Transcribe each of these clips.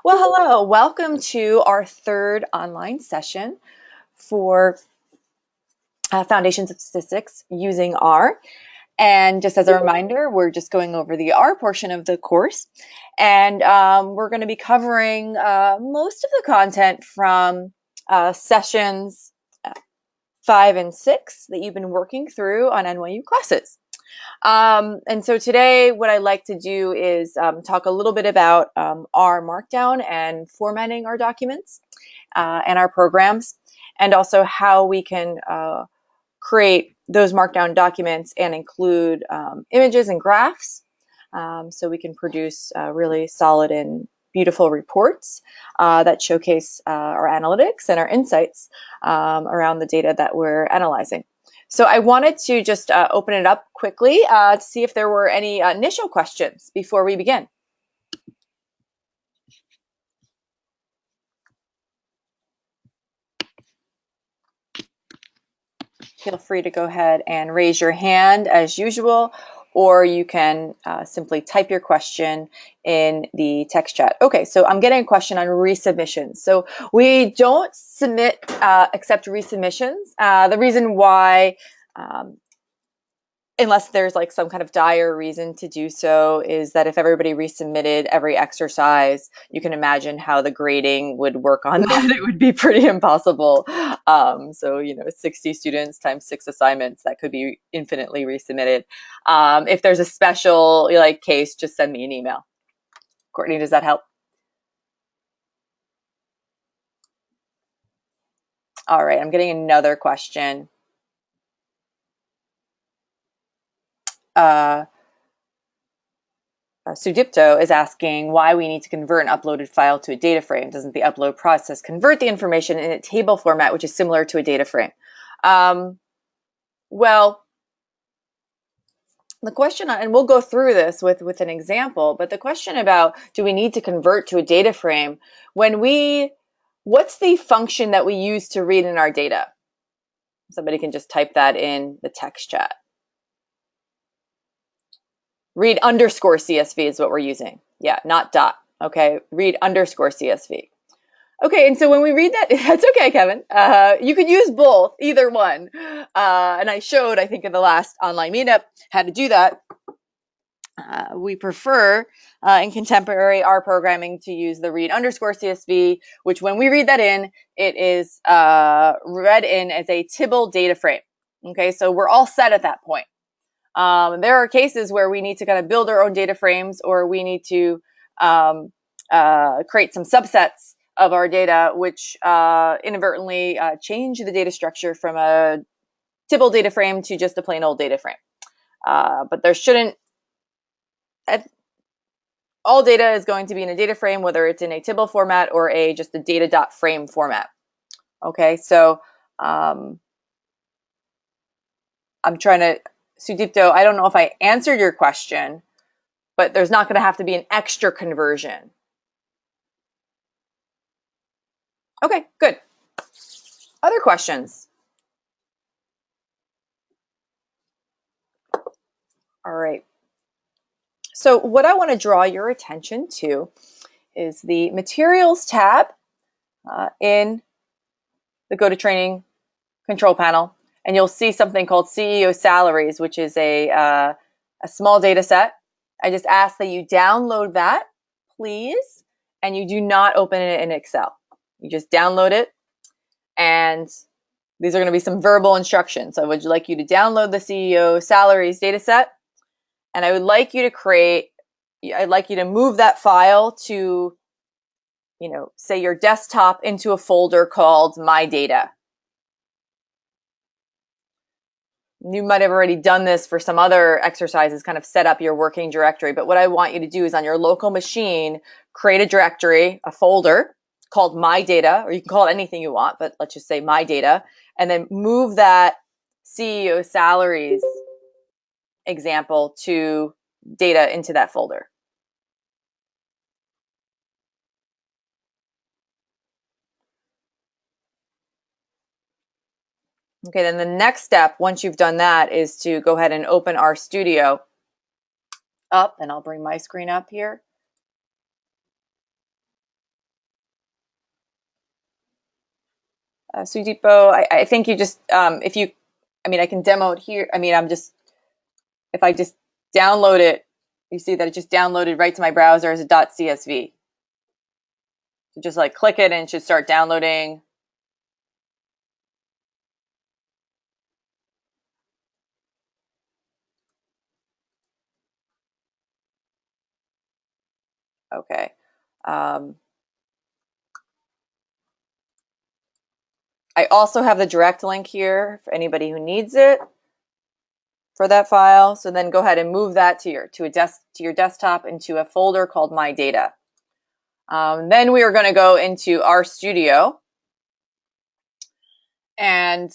Well, hello. Welcome to our third online session for Foundations of Statistics using R. And just as a reminder, we're just going over the R portion of the course. And we're going to be covering most of the content from sessions 5 and 6 that you've been working through on NYU classes. And so today what I'd like to do is talk a little bit about R Markdown and formatting our documents and our programs, and also how we can create those Markdown documents and include images and graphs so we can produce really solid and beautiful reports that showcase our analytics and our insights around the data that we're analyzing. So I wanted to just open it up quickly to see if there were any initial questions before we begin. Feel free to go ahead and raise your hand as usual, or you can simply type your question in the text chat. Okay, so I'm getting a question on resubmissions. So we don't submit except resubmissions. The reason why, unless there's like some kind of dire reason to do so, is that if everybody resubmitted every exercise, you can imagine how the grading would work on that. It would be pretty impossible. So, 60 students times 6 assignments, that could be infinitely resubmitted. If there's a special case, just send me an email. Courtney, does that help? All right, I'm getting another question. Sudipto is asking why we need to convert an uploaded file to a data frame. Doesn't the upload process convert the information in a table format, which is similar to a data frame? Well, the question, and we'll go through this with an example, but the question about do we need to convert to a data frame, what's the function that we use to read in our data? Somebody can just type that in the text chat. Read underscore CSV is what we're using. Yeah, not dot. Okay, read underscore CSV. Okay, and so when we read that, that's okay, Kevin. You could use both, either one. And I showed, I think, in the last online meetup how to do that. We prefer in contemporary R programming to use the read underscore CSV, which when we read that in, it is read in as a Tibble data frame. Okay, so we're all set at that point. There are cases where we need to kind of build our own data frames, or we need to create some subsets of our data, which inadvertently change the data structure from a Tibble data frame to just a plain old data frame. But there shouldn't, all data is going to be in a data frame, whether it's in a Tibble format or just a data.frame format. Okay, so I'm trying to, Sudipto, I don't know if I answered your question, but there's not going to have to be an extra conversion. Okay, good. Other questions? All right. So what I want to draw your attention to is the Materials tab in the GoToTraining control panel. And you'll see something called CEO Salaries, which is a small data set. I just ask that you download that, please, and you do not open it in Excel. You just download it, and these are going to be some verbal instructions. So I would like you to download the CEO Salaries data set, and I would like you to move that file to, say your desktop, into a folder called My Data. You might have already done this for some other exercises, kind of set up your working directory. But what I want you to do is on your local machine, create a directory, a folder called My Data, or you can call it anything you want, but let's just say My Data, and then move that CEO Salaries example to data into that folder. Okay, then the next step, once you've done that, is to go ahead and open RStudio up, and I'll bring my screen up here. Sudipo, I think you just, if you, I mean, I can demo it here. I mean, if I just download it, you see that it just downloaded right to my browser as a .csv. So just like click it and it should start downloading. Okay. I also have the direct link here for anybody who needs it for that file. So then go ahead and move that to your desktop into a folder called My Data. Then we are going to go into RStudio, and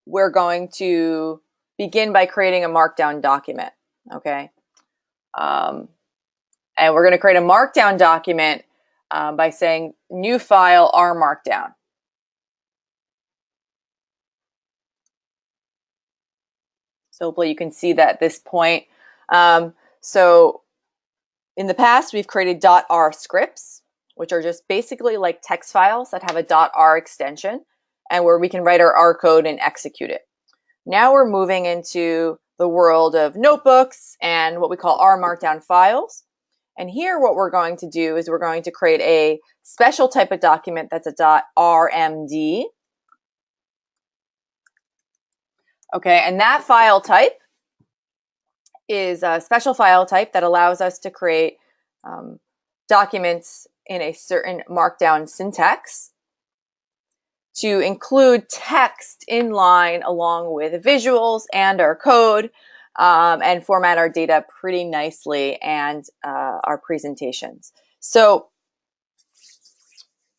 we're going to begin by creating a Markdown document. Okay, and we're going to create a Markdown document by saying New File R Markdown. So hopefully you can see that at this point. So in the past, we've created .r scripts, which are just basically like text files that have a .r extension and where we can write our R code and execute it. Now we're moving into the world of notebooks and what we call R Markdown files. And here what we're going to do is we're going to create a special type of document that's a .rmd. Okay, and that file type is a special file type that allows us to create documents in a certain Markdown syntax to include text in line along with visuals and our code and format our data pretty nicely and our presentations. So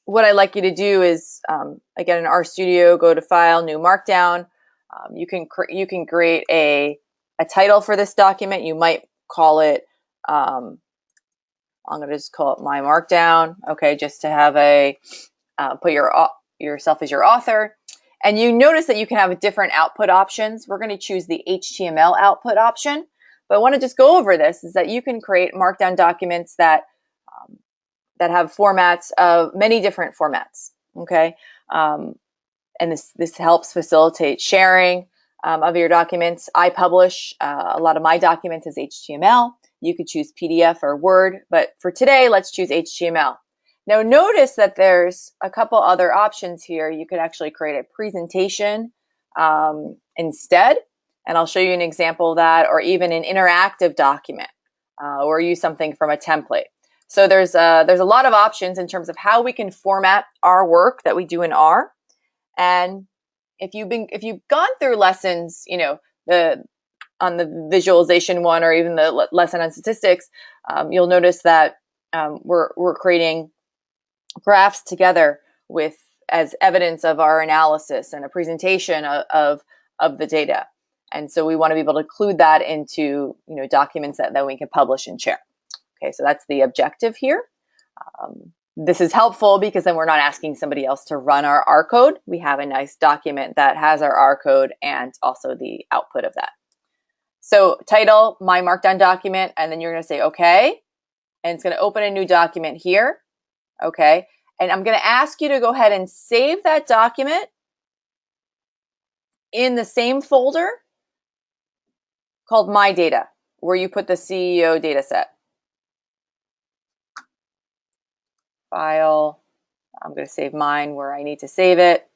what I'd like you to do is, again, in RStudio, go to File, New Markdown. You can create a title for this document. You might call it, I'm going to just call it My Markdown, okay, just to have a, put yourself as your author. And you notice that you can have different output options. We're going to choose the HTML output option. But I want to just go over this, is that you can create Markdown documents that have formats of many different formats, okay? And this helps facilitate sharing of your documents. I publish a lot of my documents as HTML. You could choose PDF or Word, but for today, let's choose HTML. Now notice that there's a couple other options here. You could actually create a presentation instead, and I'll show you an example of that, or even an interactive document, or use something from a template. So there's a lot of options in terms of how we can format our work that we do in R. And if you've gone through lessons, you know, on the visualization one, or even the lesson on statistics, you'll notice that we're creating graphs together with as evidence of our analysis and a presentation of the data. And so we want to be able to include that into, you know, documents that we can publish and share. Okay, so that's the objective here. This is helpful because then we're not asking somebody else to run our R code. We have a nice document that has our R code and also the output of that. So title, My Markdown document, and then you're going to say okay, and it's going to open a new document here. Okay, and I'm going to ask you to go ahead and save that document in the same folder called My Data, where you put the CEO data set. File, I'm going to save mine where I need to save it.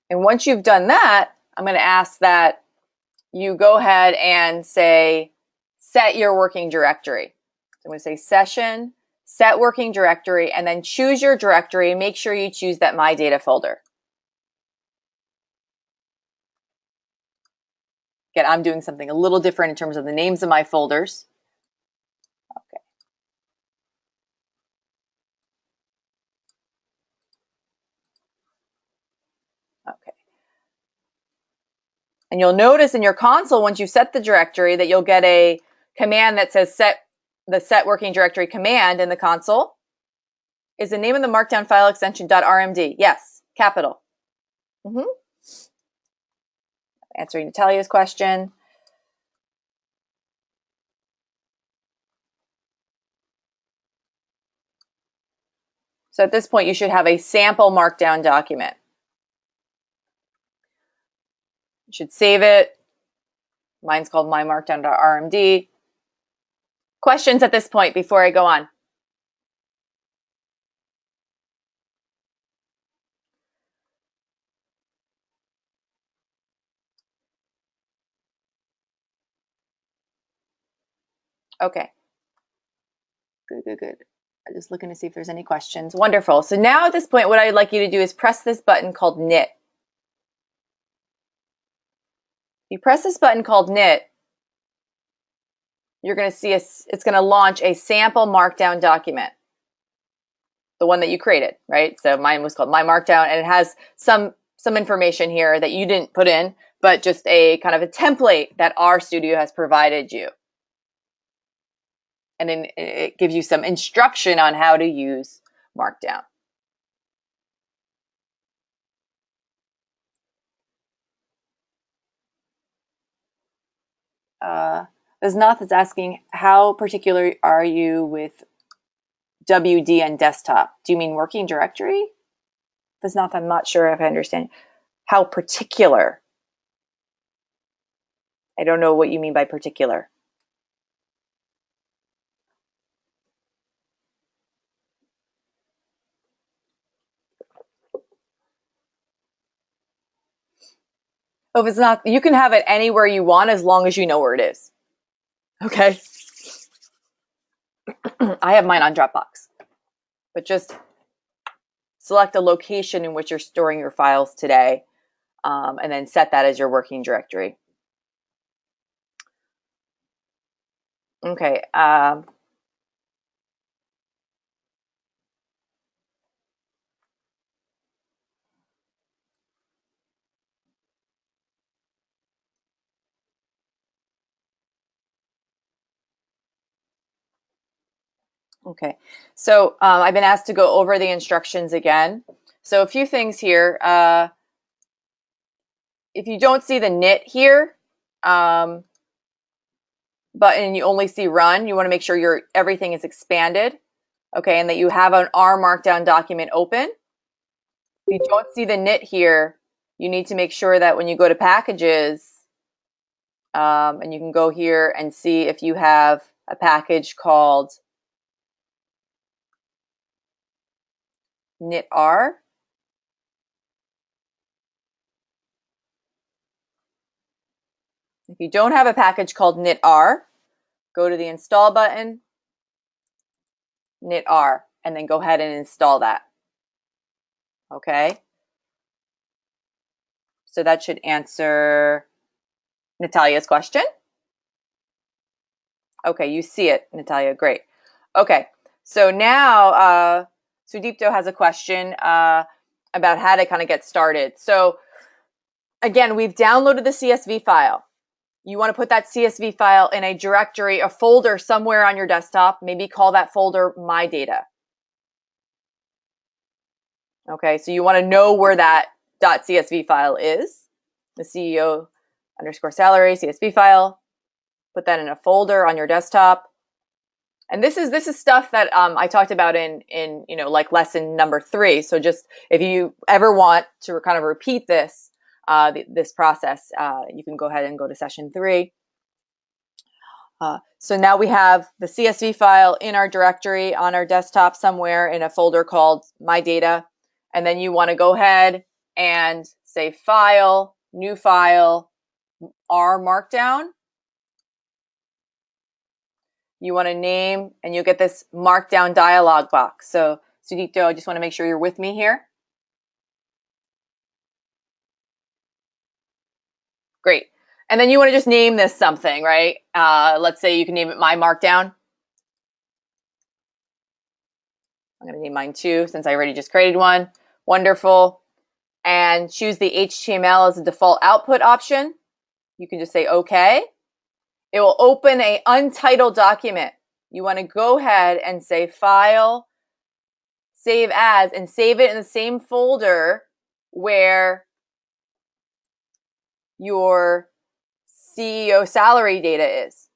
And once you've done that, I'm going to ask that you go ahead and say, set your working directory. So I'm going to say session, set working directory, and then choose your directory. Make sure you choose that My Data folder. Again, I'm doing something a little different in terms of the names of my folders. Okay. Okay. And you'll notice in your console, once you set the directory, that you'll get a command that says set working directory command in the console. Is the name of the markdown file extension .rmd? Yes, capital. Answering Natalia's question. So at this point, you should have a sample markdown document. You should save it. Mine's called mymarkdown.rmd. Questions at this point before I go on? Okay. Good. I'm just looking to see if there's any questions. Wonderful. So now at this point, what I'd like you to do is press this button called knit. You press this button called knit, you're going to see it's going to launch a sample markdown document. The one that you created, right? So mine was called My Markdown, and it has some information here that you didn't put in, but just a kind of a template that RStudio has provided you. And then it gives you some instruction on how to use Markdown. Visnath is asking, how particular are you with WD and desktop? Do you mean working directory? Visnath, I'm not sure if I understand. How particular? I don't know what you mean by particular. Oh, if it's not, you can have it anywhere you want as long as you know where it is. Okay. I have mine on Dropbox, but just select a location in which you're storing your files today, and then set that as your working directory. Okay. Okay. So I've been asked to go over the instructions again. So a few things here. If you don't see the knit here, button, you only see run, you want to make sure everything is expanded, okay, and that you have an R Markdown document open. If you don't see the knit here, you need to make sure that when you go to packages, and you can go here and see if you have a package called knitr. If you don't have a package called knitr, go to the install button, knitr, and then go ahead and install that. Okay? So that should answer Natalia's question. Okay, you see it, Natalia. Great. Okay, so now Sudipto has a question about how to kind of get started. So again, we've downloaded the CSV file. You want to put that CSV file in a directory, a folder somewhere on your desktop. Maybe call that folder My Data. Okay, so you want to know where that .csv file is. The CEO _ salary CSV file. Put that in a folder on your desktop. And this is stuff that I talked about in like lesson number 3. So just if you ever want to kind of repeat this this process, you can go ahead and go to session 3. So now we have the CSV file in our directory on our desktop somewhere in a folder called My Data. And then you want to go ahead and say File, New File, R Markdown. You want to name, and you'll get this Markdown dialog box. So Sudipto, I just want to make sure you're with me here. Great. And then you want to just name this something, right? Let's say you can name it My Markdown. I'm going to name mine too, since I already just created one. Wonderful. And choose the HTML as a default output option. You can just say OK. It will open an untitled document. You want to go ahead and say File, save as, and save it in the same folder where your CEO salary data is.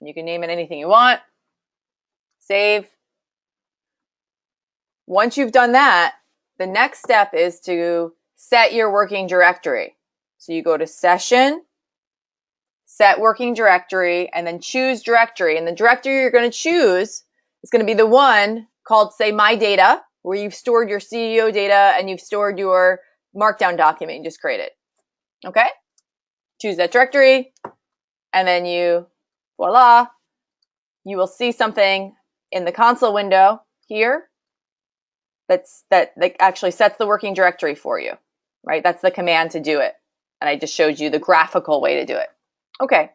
You can name it anything you want. Save. Once you've done that, the next step is to set your working directory. So you go to Session, Set Working Directory, and then choose Directory. And the directory you're going to choose is going to be the one called, say, My Data, where you've stored your CEO data and you've stored your Markdown document you just created. Okay? Choose that directory, and then voila, you will see something in the console window here that actually sets the working directory for you, right? That's the command to do it. And I just showed you the graphical way to do it. Okay.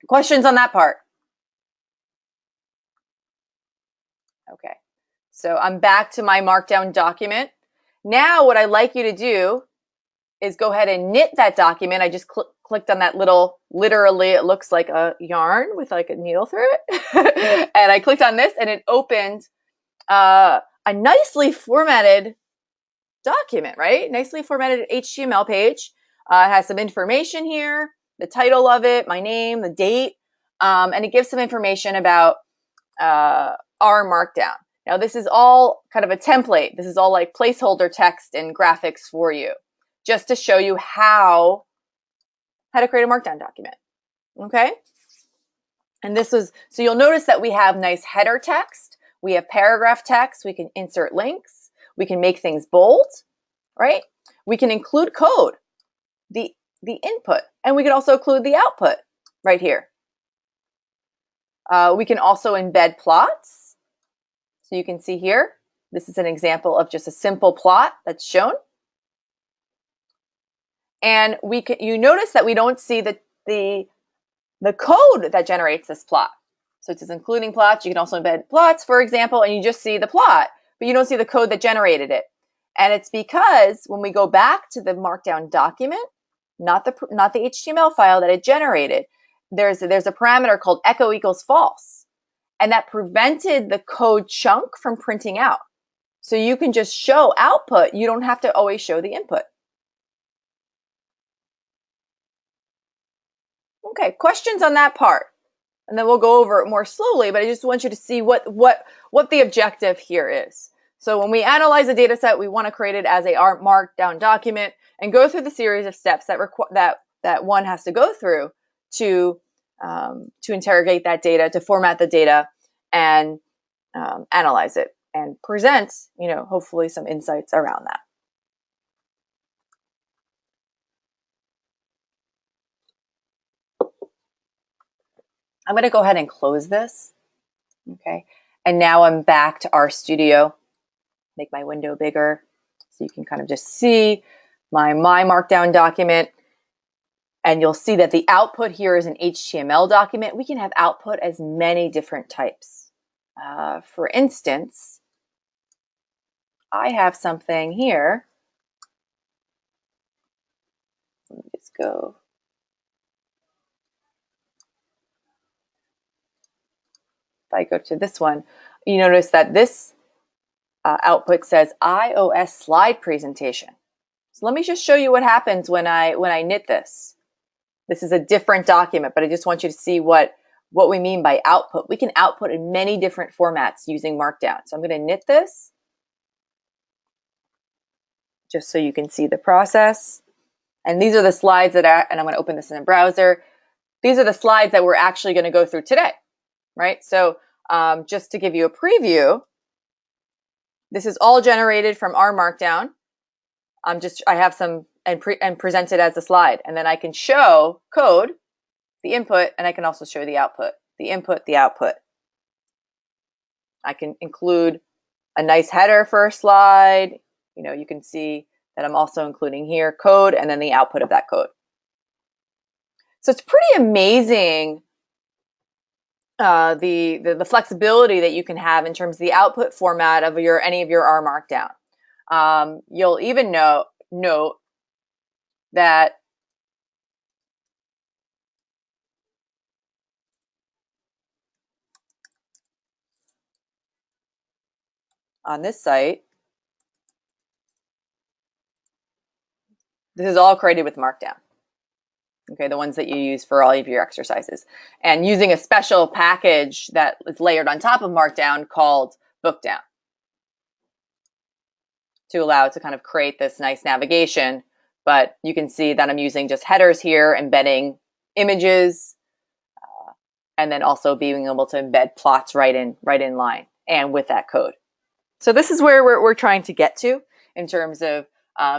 Questions on that part? Okay. So I'm back to my Markdown document. Now what I'd like you to do is go ahead and knit that document. I just clicked on that little, literally it looks like a yarn with like a needle through it. And I clicked on this and it opened a nicely formatted document, right? Nicely formatted HTML page. It has some information here, the title of it, my name, the date, and it gives some information about R Markdown. Now this is all kind of a template. This is all like placeholder text and graphics for you, just to show you how to create a Markdown document. Okay? And this was, so you'll notice that we have nice header text, we have paragraph text, we can insert links, we can make things bold, right? We can include code, the input, and we can also include the output right here. We can also embed plots. So you can see here, this is an example of just a simple plot that's shown. And you notice that we don't see the code that generates this plot. So it says including plots. You can also embed plots, for example, and you just see the plot, but you don't see the code that generated it. And it's because when we go back to the Markdown document, not the HTML file that it generated, there's a parameter called echo equals false. And that prevented the code chunk from printing out. So you can just show output. You don't have to always show the input. Okay, questions on that part? And then we'll go over it more slowly, but I just want you to see what the objective here is. So when we analyze a data set, we want to create it as a Markdown document and go through the series of steps that one has to go through to interrogate that data, to format the data, and analyze it and present, hopefully some insights around that. I'm going to go ahead and close this. Okay. And now I'm back to RStudio. Make my window bigger so you can kind of just see my Markdown document. And you'll see that the output here is an HTML document. We can have output as many different types. For instance, I have something here. Let me just go. If I go to this one, you notice that this output says iOS slide presentation. So let me just show you what happens when I knit this. This is a different document, but I just want you to see what we mean by output. We can output in many different formats using Markdown. So I'm going to knit this just so you can see the process. And these are the slides and I'm going to open this in a browser. These are the slides that we're actually going to go through today, right? So just to give you a preview, this is all generated from R Markdown. I have some and present it as a slide, and then I can show code, the input, and I can also show the output, the input, the output. I can include a nice header for a slide. You can see that I'm also including here code and then the output of that code. So it's pretty amazing the flexibility that you can have in terms of the output format of any of your R Markdown. You'll even note that on this site, this is all created with Markdown. Okay, the ones that you use for all of your exercises. And using a special package that is layered on top of Markdown called Bookdown to allow it to kind of create this nice navigation. But you can see that I'm using just headers here, embedding images, and then also being able to embed plots right in line and with that code. So this is where we're trying to get to in terms of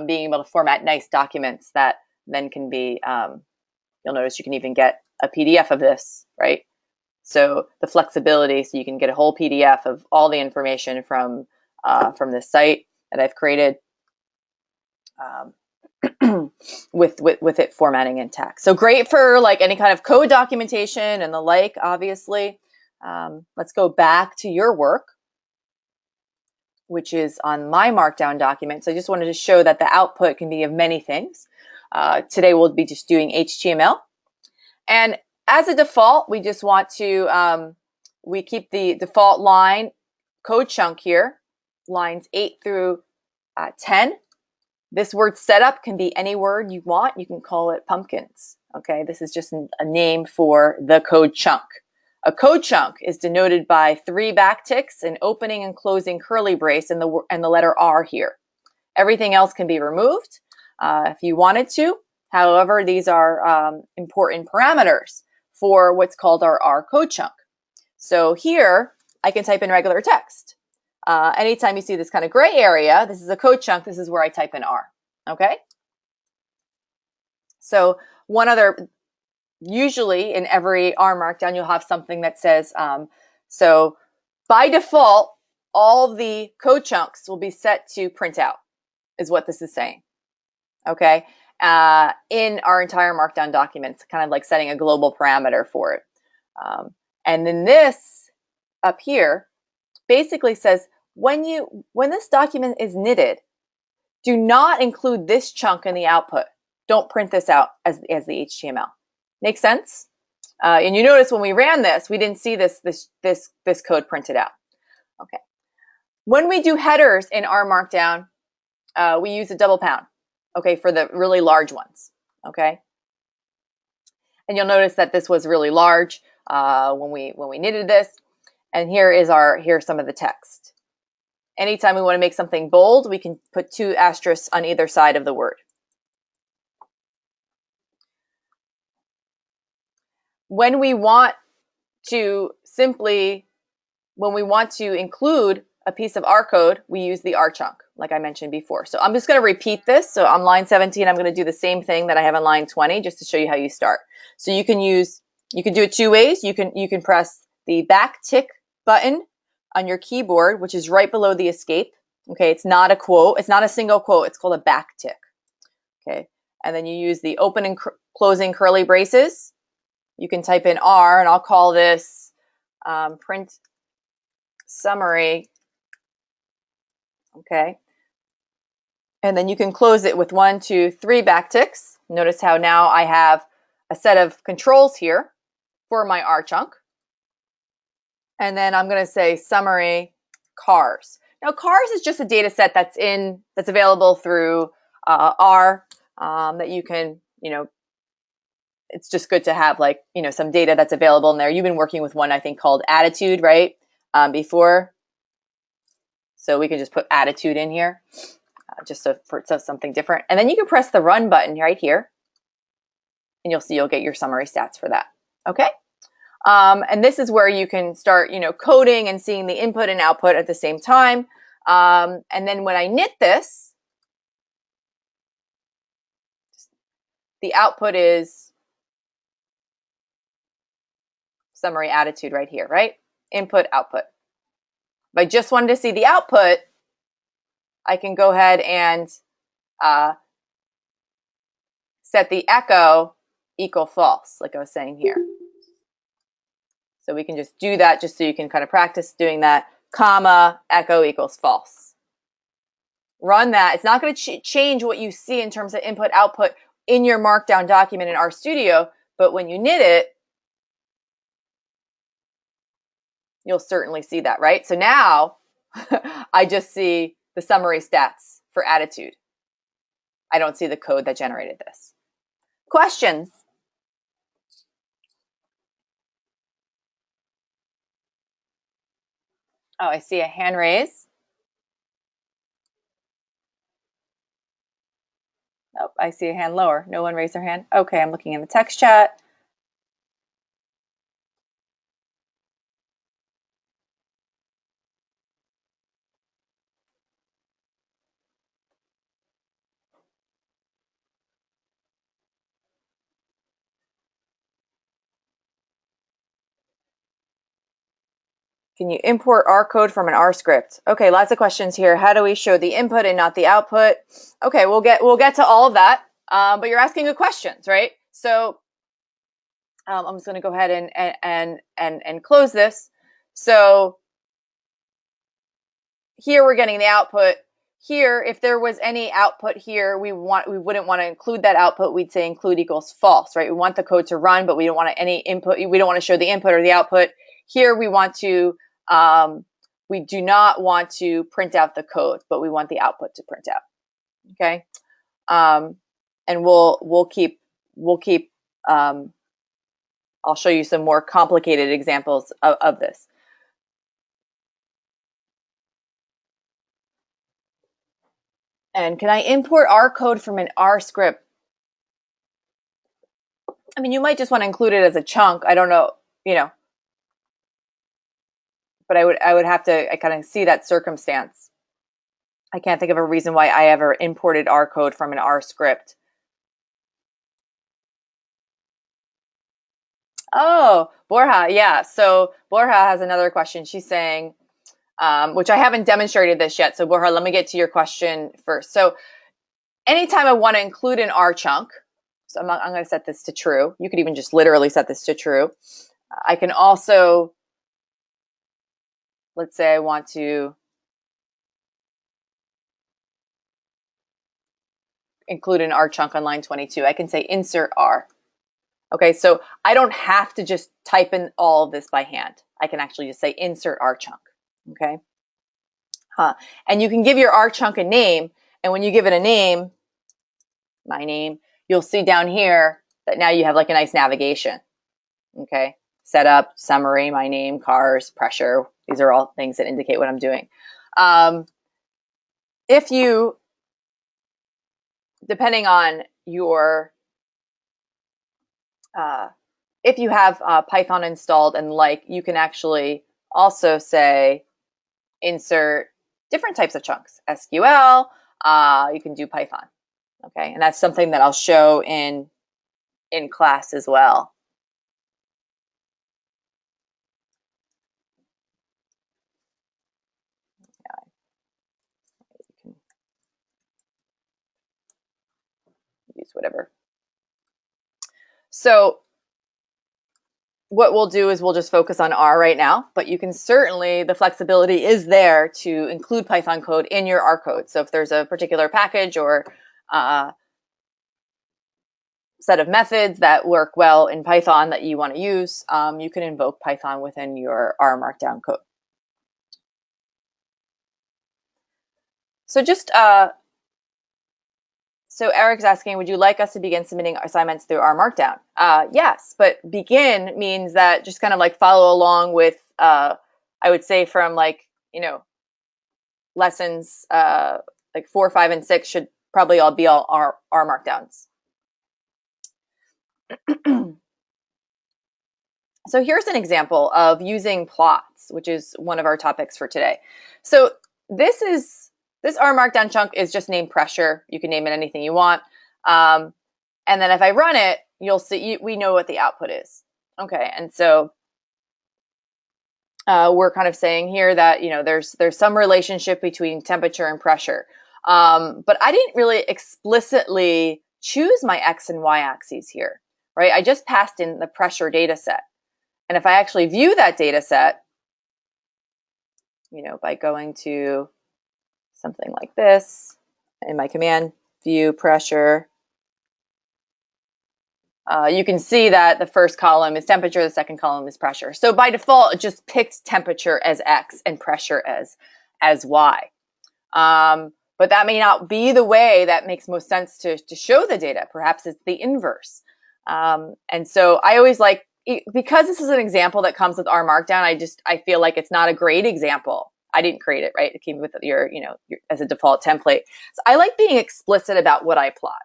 being able to format nice documents that then can be, you'll notice you can even get a PDF of this, right? So the flexibility, so you can get a whole PDF of all the information from this site that I've created with it formatting in text. So great for like any kind of code documentation and the like, obviously. Let's go back to your work, which is on my Markdown document. So I just wanted to show that the output can be of many things. Today we'll be just doing HTML. And as a default, we just want to, we keep the default line code chunk here, lines 8 through 10. This word setup can be any word you want. You can call it pumpkins. Okay, this is just a name for the code chunk. A code chunk is denoted by 3 backticks, an opening and closing curly brace, and the letter R here. Everything else can be removed if you wanted to. However, these are important parameters for what's called our R code chunk. So here, I can type in regular text. Anytime you see this kind of gray area, this is a code chunk. This is where I type in R. Okay? So one other, usually in every R Markdown, you'll have something that says, so by default, all the code chunks will be set to print out, is what this is saying. Okay? In our entire Markdown document, it's kind of like setting a global parameter for it. And then this up here basically says, when this document is knitted, do not include this chunk in the output. Don't print this out as the HTML. Make sense? And you notice when we ran this, we didn't see this code printed out. Okay. When we do headers in our Markdown, we use a double pound. Okay, for the really large ones. Okay. And you'll notice that this was really large when we knitted this. And here's some of the text. Anytime we want to make something bold, we can put 2 asterisks on either side of the word. When we want to include a piece of R code, we use the R chunk, like I mentioned before. So I'm just going to repeat this. So on line 17, I'm going to do the same thing that I have on line 20, just to show you how you start. So you can do it 2 ways. You can press the back tick button on your keyboard, which is right below the escape. Okay, it's not a quote. It's not a single quote. It's called a back tick. Okay, and then you use the open and closing curly braces. You can type in R, and I'll call this print summary. Okay, and then you can close it with 1, 2, 3 backticks. Notice how now I have a set of controls here for my R chunk. And then I'm going to say summary cars. Now cars is just a data set that's available through R that you can, it's just good to have like, some data that's available in there. You've been working with one, I think, called attitude, right? Before. So we can just put attitude in here just for something different. And then you can press the run button right here. And you'll get your summary stats for that. Okay? And this is where you can start, coding and seeing the input and output at the same time. And then when I knit this, the output is summary attitude right here, right? Input, output. If I just wanted to see the output, I can go ahead and set the echo equal false, like I was saying here. So we can just do that just so you can kind of practice doing that, comma, echo equals false. Run that. It's not going to change what you see in terms of input, output in your Markdown document in RStudio, but when you knit it, you'll certainly see that, right? So now I just see the summary stats for attitude. I don't see the code that generated this. Questions? Oh, I see a hand raise. Nope, I see a hand lower. No one raised their hand. Okay, I'm looking in the text chat. Can you import R code from an R script? Okay, lots of questions here. How do we show the input and not the output? Okay, we'll get to all of that. But you're asking good questions, right? So I'm just going to go ahead and close this. So here we're getting the output. Here, if there was any output here, we wouldn't want to include that output. We'd say include equals false, right? We want the code to run, but we don't want any input. We don't want to show the input or the output. Here we want to, we do not want to print out the code, but we want the output to print out. Okay, and we'll keep. I'll show you some more complicated examples of this. And can I import R code from an R script? I mean, you might just want to include it as a chunk. I don't know, but I would have to kind of see that circumstance. I can't think of a reason why I ever imported R code from an R script. Oh, Borja, yeah. So Borja has another question. She's saying, which I haven't demonstrated this yet. So Borja, let me get to your question first. So anytime I want to include an R chunk, so I'm going to set this to true. You could even just literally set this to true. I can also, let's say I want to include an R chunk on line 22. I can say insert R. Okay, so I don't have to just type in all of this by hand. I can actually just say insert R chunk. Okay, and you can give your R chunk a name, and when you give it a name, my name, you'll see down here that now you have like a nice navigation. Okay, setup, summary, my name, cars, pressure. These are all things that indicate what I'm doing. If you, depending on your, if you have Python installed and you can actually also say insert different types of chunks, SQL, you can do Python. Okay, and that's something that I'll show in class as well. You can use whatever. So what we'll do is we'll just focus on R right now, but you can certainly, the flexibility is there to include Python code in your R code. So if there's a particular package or set of methods that work well in Python that you want to use, you can invoke Python within your R Markdown code. So just, so Eric's asking, would you like us to begin submitting assignments through R Markdown? Yes, but begin means that just kind of like follow along with, I would say from lessons like 4, 5, and 6 should probably all be all R Markdowns. So here's an example of using plots, which is one of our topics for today. So this R Markdown chunk is just named pressure. You can name it anything you want. And then if I run it, you'll see we know what the output is. Okay, and so we're kind of saying here that there's some relationship between temperature and pressure. But I didn't really explicitly choose my X and Y axes here, right? I just passed in the pressure data set. And if I actually view that data set, by going to something like this in my command, view pressure, you can see that the first column is temperature, the second column is pressure. So by default, it just picked temperature as X and pressure as as y. But that may not be the way that makes most sense to show the data. Perhaps it's the inverse. And so I always like, because this is an example that comes with R Markdown, I feel like it's not a great example. I didn't create it, right? It came with your as a default template. So I like being explicit about what I plot.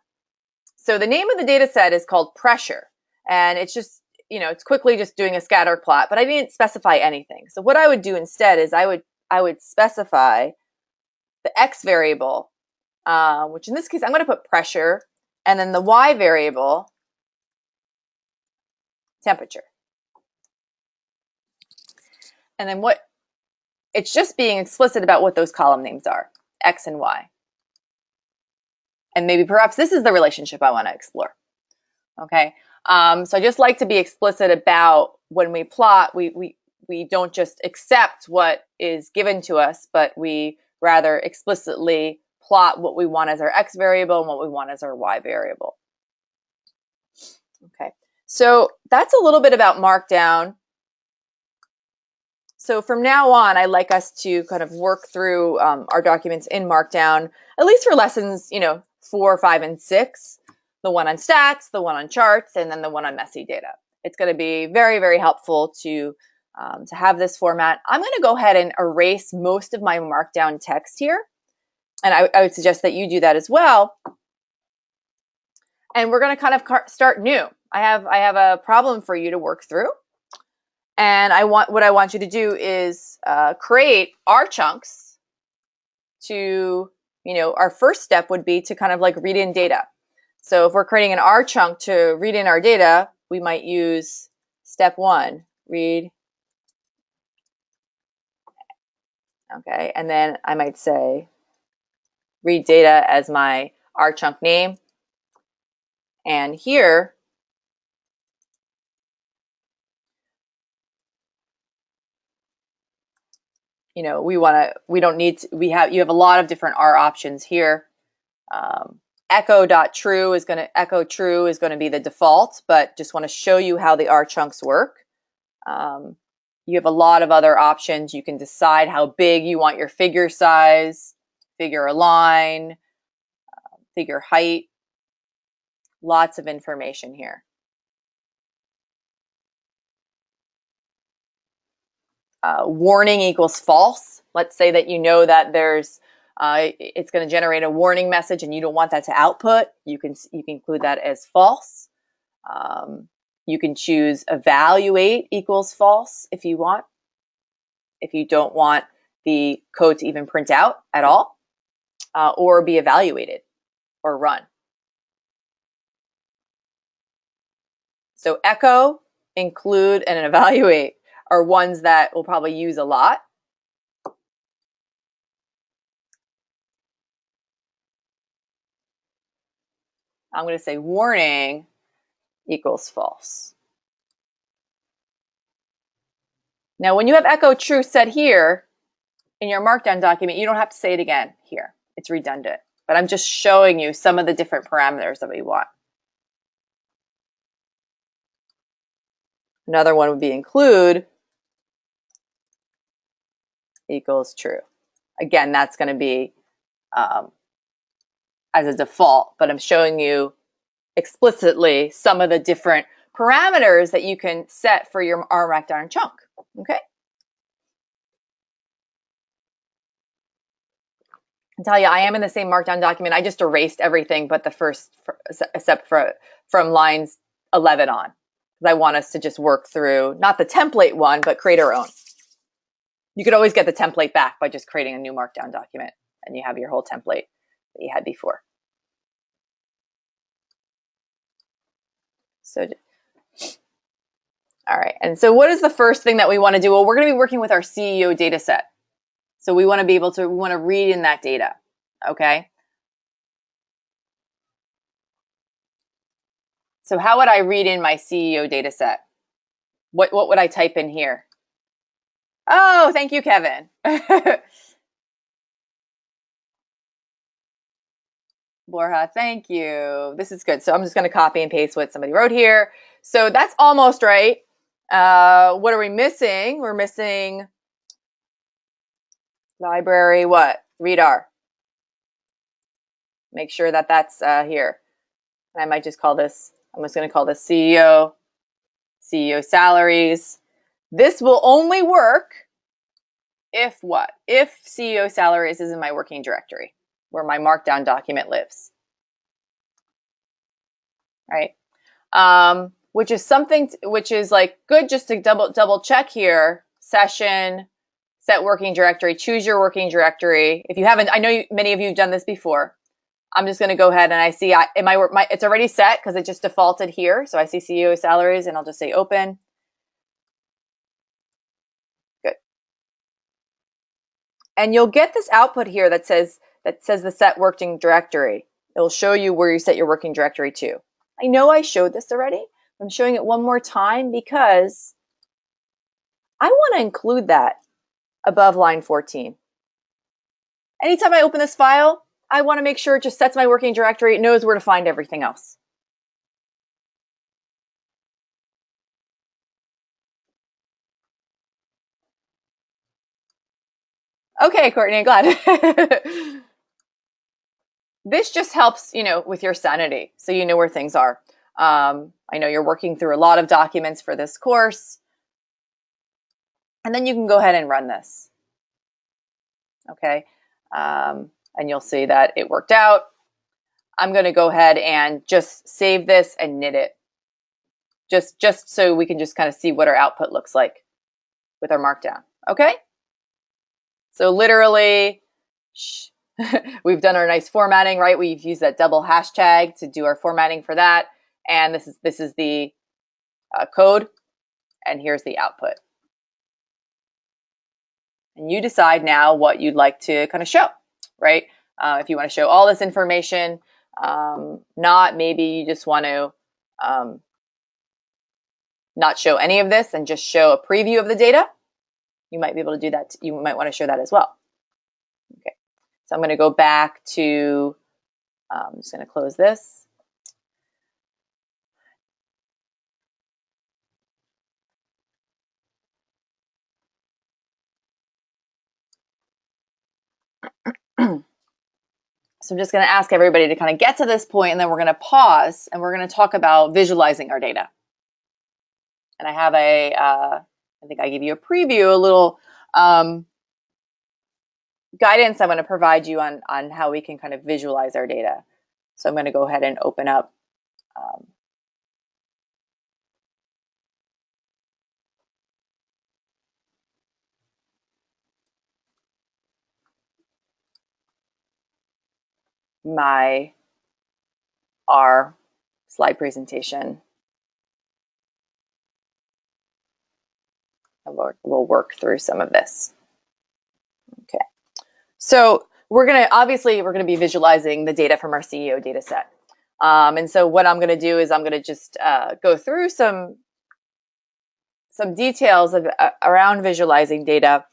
So the name of the data set is called pressure. And it's just, it's quickly just doing a scatter plot, but I didn't specify anything. So what I would do instead is I would specify the X variable, which in this case, I'm going to put pressure, and then the Y variable, temperature. And then it's just being explicit about what those column names are, X and Y. And maybe perhaps this is the relationship I want to explore. Okay, so I just like to be explicit about when we plot, we don't just accept what is given to us, but we rather explicitly plot what we want as our X variable and what we want as our Y variable. Okay, so that's a little bit about Markdown. So from now on, I'd like us to kind of work through our documents in Markdown, at least for lessons, 4, 5, and 6, the one on stats, the one on charts, and then the one on messy data. It's going to be very, very helpful to have this format. I'm going to go ahead and erase most of my Markdown text here, and I would suggest that you do that as well. And we're going to kind of start new. I have a problem for you to work through. And what I want you to do is create R chunks to, our first step would be to kind of like read in data. So if we're creating an R chunk to read in our data, we might use step 1, read. Okay, and then I might say read data as my R chunk name. And here, you have a lot of different R options here. Echo.true is going to be the default, but just want to show you how the R chunks work. You have a lot of other options. You can decide how big you want your figure size, figure align, figure height. Lots of information here. Warning equals false. Let's say that you know that it's going to generate a warning message and you don't want that to output. You can include that as false. You can choose evaluate equals false if you want. If you don't want the code to even print out at all, or be evaluated or run. So echo, include, and evaluate are ones that we'll probably use a lot. I'm going to say warning equals false. Now, when you have echo true set here in your Markdown document, you don't have to say it again here. It's redundant. But I'm just showing you some of the different parameters that we want. Another one would be include equals true. Again, that's going to be as a default, but I'm showing you explicitly some of the different parameters that you can set for your R Markdown chunk. Okay. I tell you, I am in the same Markdown document. I just erased everything but the first, except from lines 11 on, because I want us to just work through not the template one, but create our own. You could always get the template back by just creating a new Markdown document, and you have your whole template that you had before. So, all right. And so what is the first thing that we want to do? Well, we're going to be working with our CEO data set. So we want to read in that data. Okay. So how would I read in my CEO data set? What would I type in here? Oh, thank you, Kevin. Borja, thank you. This is good. So I'm just going to copy and paste what somebody wrote here. So that's almost right. What are we missing? We're missing Library what? Readr. Make sure that that's here. And I might just call this, I'm just going to call this CEO salaries. This will only work if what? If CEO salaries is in my working directory, where my markdown document lives. Right? Which is something, which is like good just to double check here. Session, set working directory, choose your working directory. If you haven't, I know many of you have done this before. I'm just going to go ahead and I see it's already set because it just defaulted here. So I see CEO salaries and I'll just say open. Good. And you'll get this output here that says the set working directory. It will show you where you set your working directory to. I know I showed this already. I'm showing it one more time because I want to include that above line 14. Anytime I open this file, I want to make sure it just sets my working directory. It knows where to find everything else. Okay, Courtney, glad. This just helps, with your sanity, so you know where things are. I know you're working through a lot of documents for this course. And then you can go ahead and run this. Okay, and you'll see that it worked out. I'm going to go ahead and just save this and knit it. Just so we can just kind of see what our output looks like with our markdown. Okay? So literally, we've done our nice formatting, right? We've used that double hashtag to do our formatting for that. And this is the code, and here's the output. And you decide now what you'd like to kind of show, right? If you want to show all this information, maybe you just want to not show any of this and just show a preview of the data. You might be able to do that. You might want to show that as well. Okay, so I'm going to go back to, I'm just going to close this. So I'm just going to ask everybody to kind of get to this point, and then we're going to pause and we're going to talk about visualizing our data. And I have I think I gave you a preview, a little guidance I'm going to provide you on how we can kind of visualize our data. So I'm going to go ahead and open up my R slide presentation. And we'll work through some of this. Okay. So we're going to be visualizing the data from our CEO data set. And so what I'm going to do is I'm going to just go through some details around visualizing data,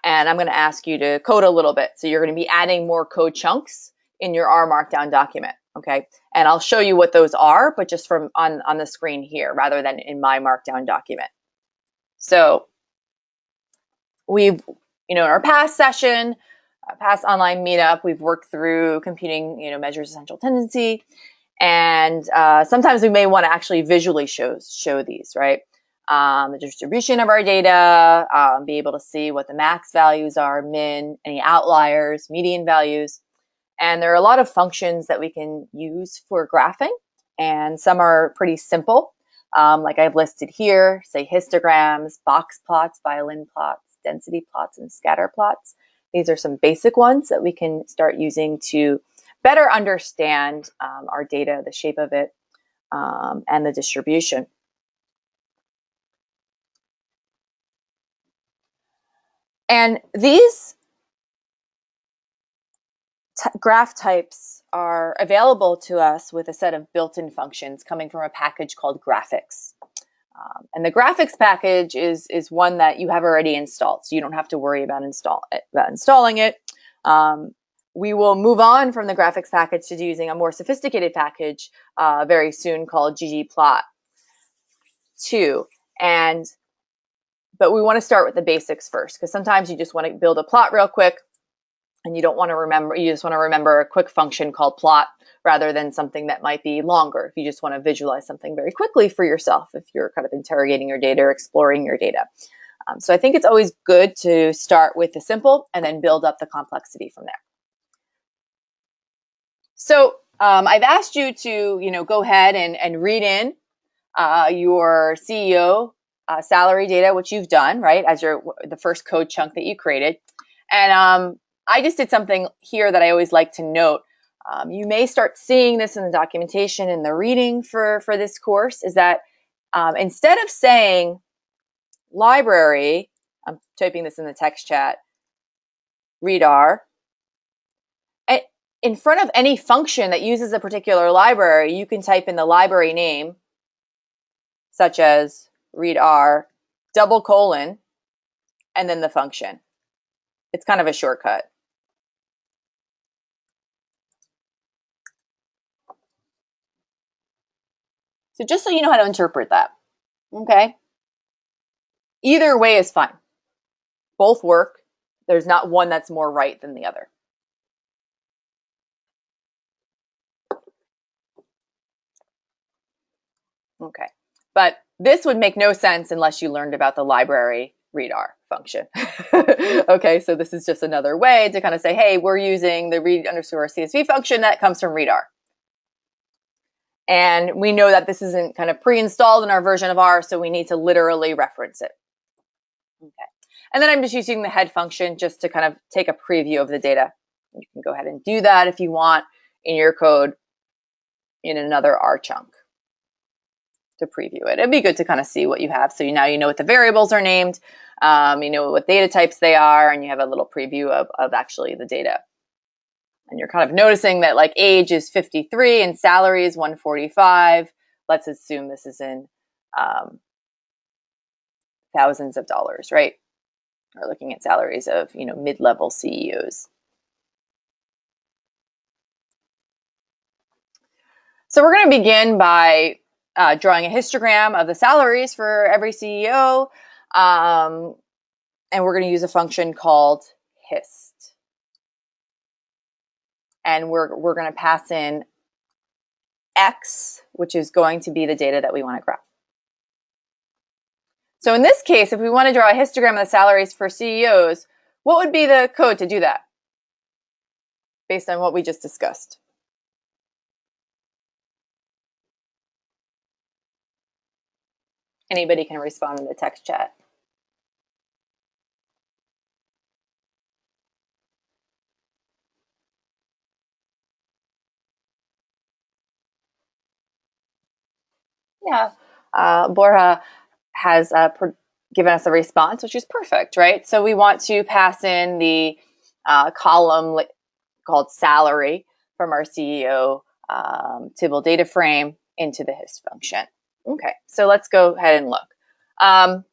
and I'm going to ask you to code a little bit. So you're going to be adding more code chunks in your R Markdown document, okay? And I'll show you what those are, but just from on the screen here rather than in my Markdown document. So we've, in our past session, past online meetup, we've worked through computing, measures essential tendency, and sometimes we may want to actually visually show these, right? The distribution of our data, be able to see what the max values are, min, any outliers, median values. And there are a lot of functions that we can use for graphing, and some are pretty simple, like I've listed here, say histograms, box plots, violin plots, density plots, and scatter plots. These are some basic ones that we can start using to better understand our data, the shape of it, and the distribution. And these graph types are available to us with a set of built-in functions coming from a package called Graphics. And the Graphics package is one that you have already installed, so you don't have to worry about installing it. We will move on from the Graphics package to using a more sophisticated package very soon called ggplot2. But we want to start with the basics first, because sometimes you just want to build a plot real quick, and you don't want to remember, you just want to remember a quick function called plot rather than something that might be longer. If you just want to visualize something very quickly for yourself, if you're kind of interrogating your data or exploring your data. So I think it's always good to start with the simple and then build up the complexity from there. So I've asked you to, go ahead and read in your CEO salary data, which you've done, right, as the first code chunk that you created. And I just did something here that I always like to note. You may start seeing this in the documentation and the reading for this course, is that instead of saying library, I'm typing this in the text chat, readr, in front of any function that uses a particular library, you can type in the library name, such as readr, double colon, and then the function. It's kind of a shortcut. So just so you know how to interpret that, okay? Either way is fine. Both work. There's not one that's more right than the other. Okay, but this would make no sense unless you learned about the library readr function. Okay, so this is just another way to kind of say, hey, we're using the read_CSV function that comes from readr. And we know that this isn't kind of pre-installed in our version of R, so we need to literally reference it. Okay. And then I'm just using the head function just to kind of take a preview of the data. You can go ahead and do that if you want in your code in another R chunk to preview it. It'd be good to kind of see what you have. So now you know what the variables are named, you know what data types they are, and you have a little preview of actually the data. And you're kind of noticing that like age is 53 and salary is 145. Let's assume this is in thousands of dollars, right? We're looking at salaries of, mid-level CEOs. So we're going to begin by drawing a histogram of the salaries for every CEO. And we're going to use a function called hist. And we're going to pass in X, which is going to be the data that we want to graph. So in this case, if we want to draw a histogram of the salaries for CEOs, what would be the code to do that based on what we just discussed? Anybody can respond in the text chat. Yeah, Borja has given us a response, which is perfect, right? So we want to pass in the column called salary from our CEO Tibble data frame into the hist function. Okay, so let's go ahead and look.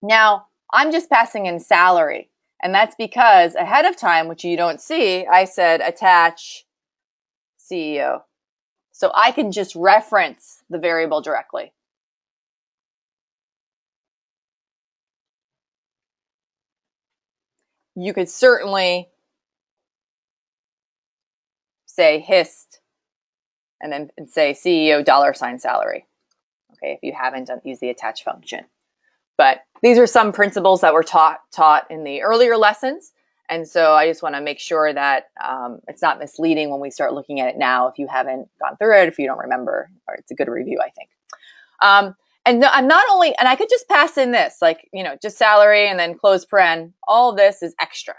Now, I'm just passing in salary, and that's because ahead of time, which you don't see, I said attach CEO. So I can just reference the variable directly. You could certainly say hist and then say CEO $salary. Okay, if you haven't used the attach function. But these are some principles that were taught in the earlier lessons. And so I just want to make sure that it's not misleading when we start looking at it now if you haven't gone through it, if you don't remember, or it's a good review, I think. And I'm not only, and I could just pass in this, like, just salary and then close paren. All of this is extra,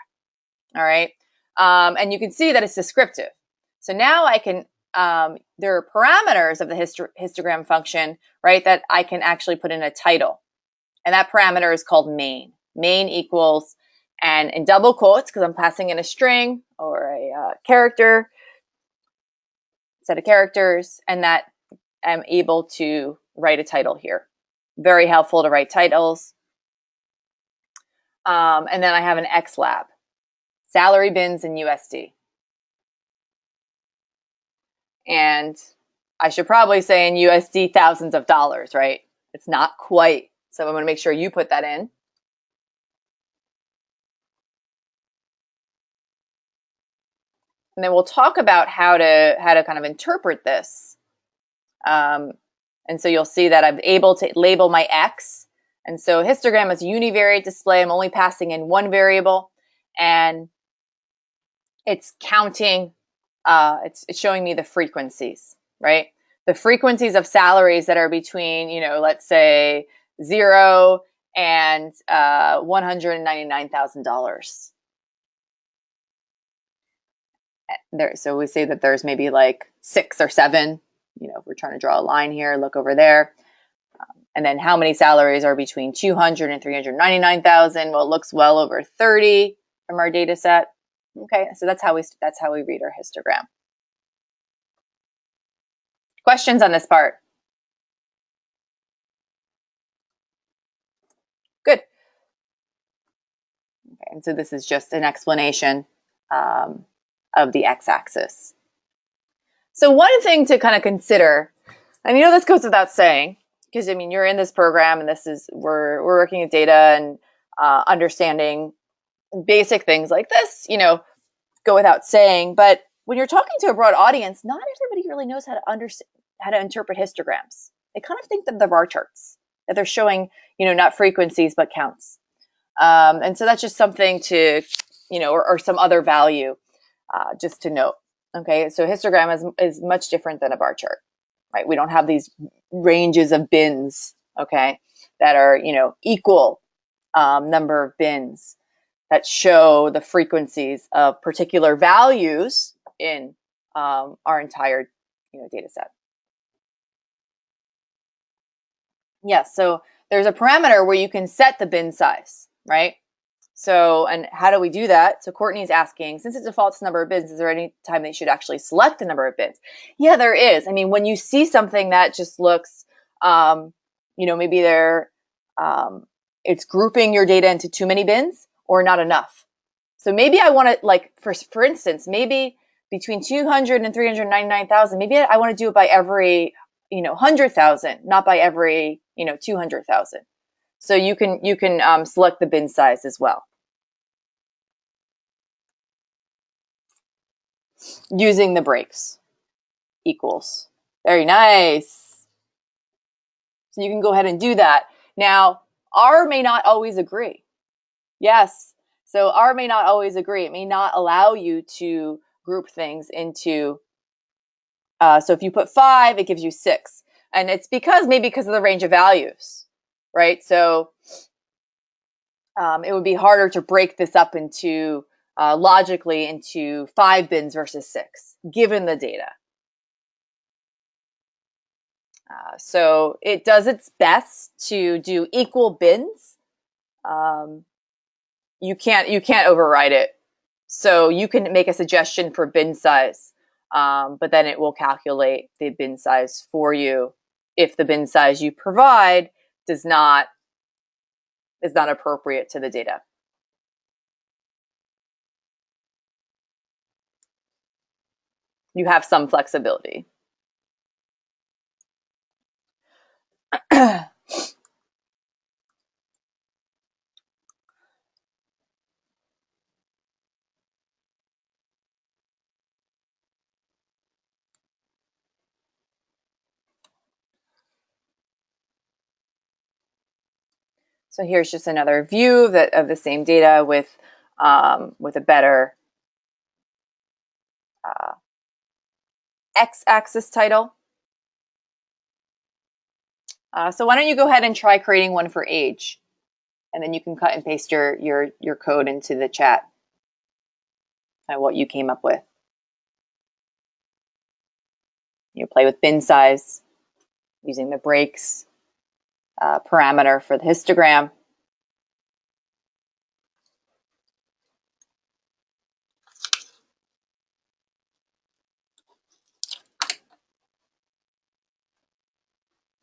all right? And you can see that it's descriptive. So now I can, there are parameters of the histogram function, right, that I can actually put in a title. And that parameter is called main. Main equals, and in double quotes, because I'm passing in a string or a character, set of characters, and that I'm able to write a title here. Very helpful to write titles. And then I have an XLab, salary bins in USD. And I should probably say in USD thousands of dollars, right? It's not quite. So I'm going to make sure you put that in. And then we'll talk about how to kind of interpret this. And so you'll see that I'm able to label my X. And so histogram is a univariate display. I'm only passing in one variable, and it's counting, it's showing me the frequencies, right? The frequencies of salaries that are between, let's say 0 and $199,000. So we say that there's maybe like 6 or 7, if we're trying to draw a line here, look over there. And then how many salaries are between 200 and 399,000? Well, it looks well over 30 from our data set. Okay, so that's how we read our histogram. Questions on this part? Good. Okay, and so this is just an explanation of the x-axis. So one thing to kind of consider, and this goes without saying, because you're in this program, and we're working with data and understanding basic things like this, go without saying. But when you're talking to a broad audience, not everybody really knows how to interpret histograms. They kind of think that they're bar charts, that they're showing, not frequencies, but counts. And so that's just something to, or some other value just to note. Okay, so histogram is much different than a bar chart, right? We don't have these ranges of bins, okay, that are, equal number of bins that show the frequencies of particular values in our entire, data set. Yes, so there's a parameter where you can set the bin size, right? So, and how do we do that? So Courtney's asking, since it defaults to number of bins, is there any time they should actually select the number of bins? Yeah, there is. When you see something that just looks, maybe it's grouping your data into too many bins or not enough. So maybe I want to, for instance, maybe between 200 and 399,000, maybe I want to do it by every, 100,000, not by every, 200,000. So you can select the bin size as well, using the breaks equals. Very nice. So you can go ahead and do that. Now, R may not always agree. Yes. So R may not always agree. It may not allow you to group things into, so if you put 5, it gives you 6. And it's maybe because of the range of values, right? So it would be harder to break this up into, logically, into 5 bins versus 6, given the data. So it does its best to do equal bins. You can't override it. So you can make a suggestion for bin size, but then it will calculate the bin size for you if the bin size you provide is not appropriate to the data. You have some flexibility. So here's just another view of the same data with a better x-axis title. So why don't you go ahead and try creating one for age, and then you can cut and paste your code into the chat and what you came up with. You play with bin size using the breaks parameter for the histogram.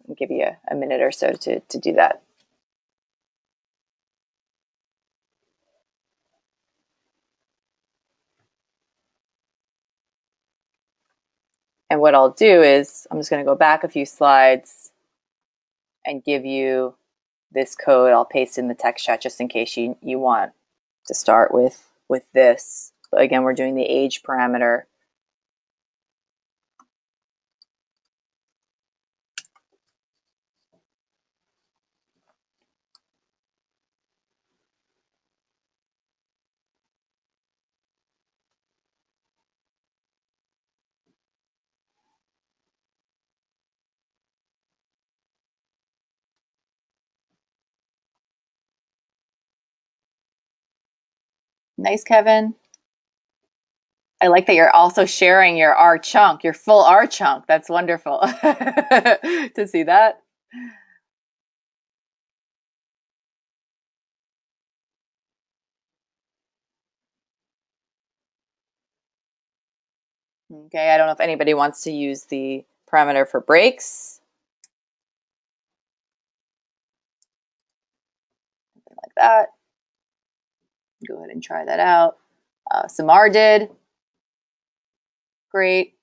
I'll give you a minute or so to do that. And what I'll do is I'm just going to go back a few slides and give you this code. I'll paste in the text chat just in case you want to start with this. But again, we're doing the age parameter. Nice, Kevin. I like that you're also sharing your R chunk, your full R chunk. That's wonderful to see that. Okay, I don't know if anybody wants to use the parameter for breaks. Something like that. Go ahead and try that out. Samar did. Great.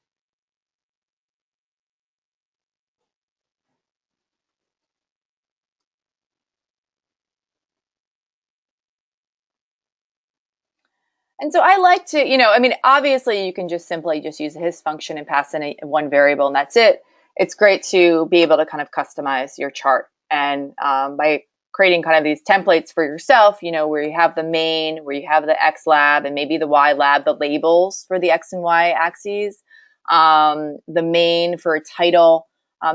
And so I like to, I mean, obviously you can just simply just use his function and pass in one variable and that's it. It's great to be able to kind of customize your chart. And by creating kind of these templates for yourself, where you have the main, where you have the X lab and maybe the Y lab, the labels for the X and Y axes, the main for a title,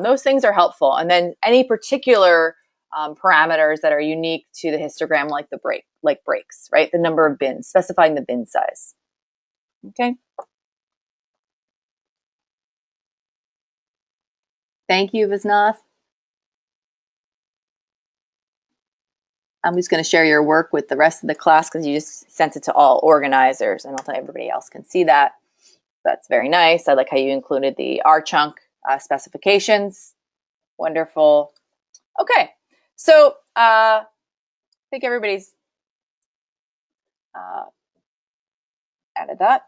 those things are helpful. And then any particular parameters that are unique to the histogram, like breaks, right? The number of bins, specifying the bin size. Okay. Thank you, Visnath. I'm just going to share your work with the rest of the class because you just sent it to all organizers, and I'll tell everybody else can see that. That's very nice. I like how you included the R chunk specifications. Wonderful. Okay, so I think everybody's added that.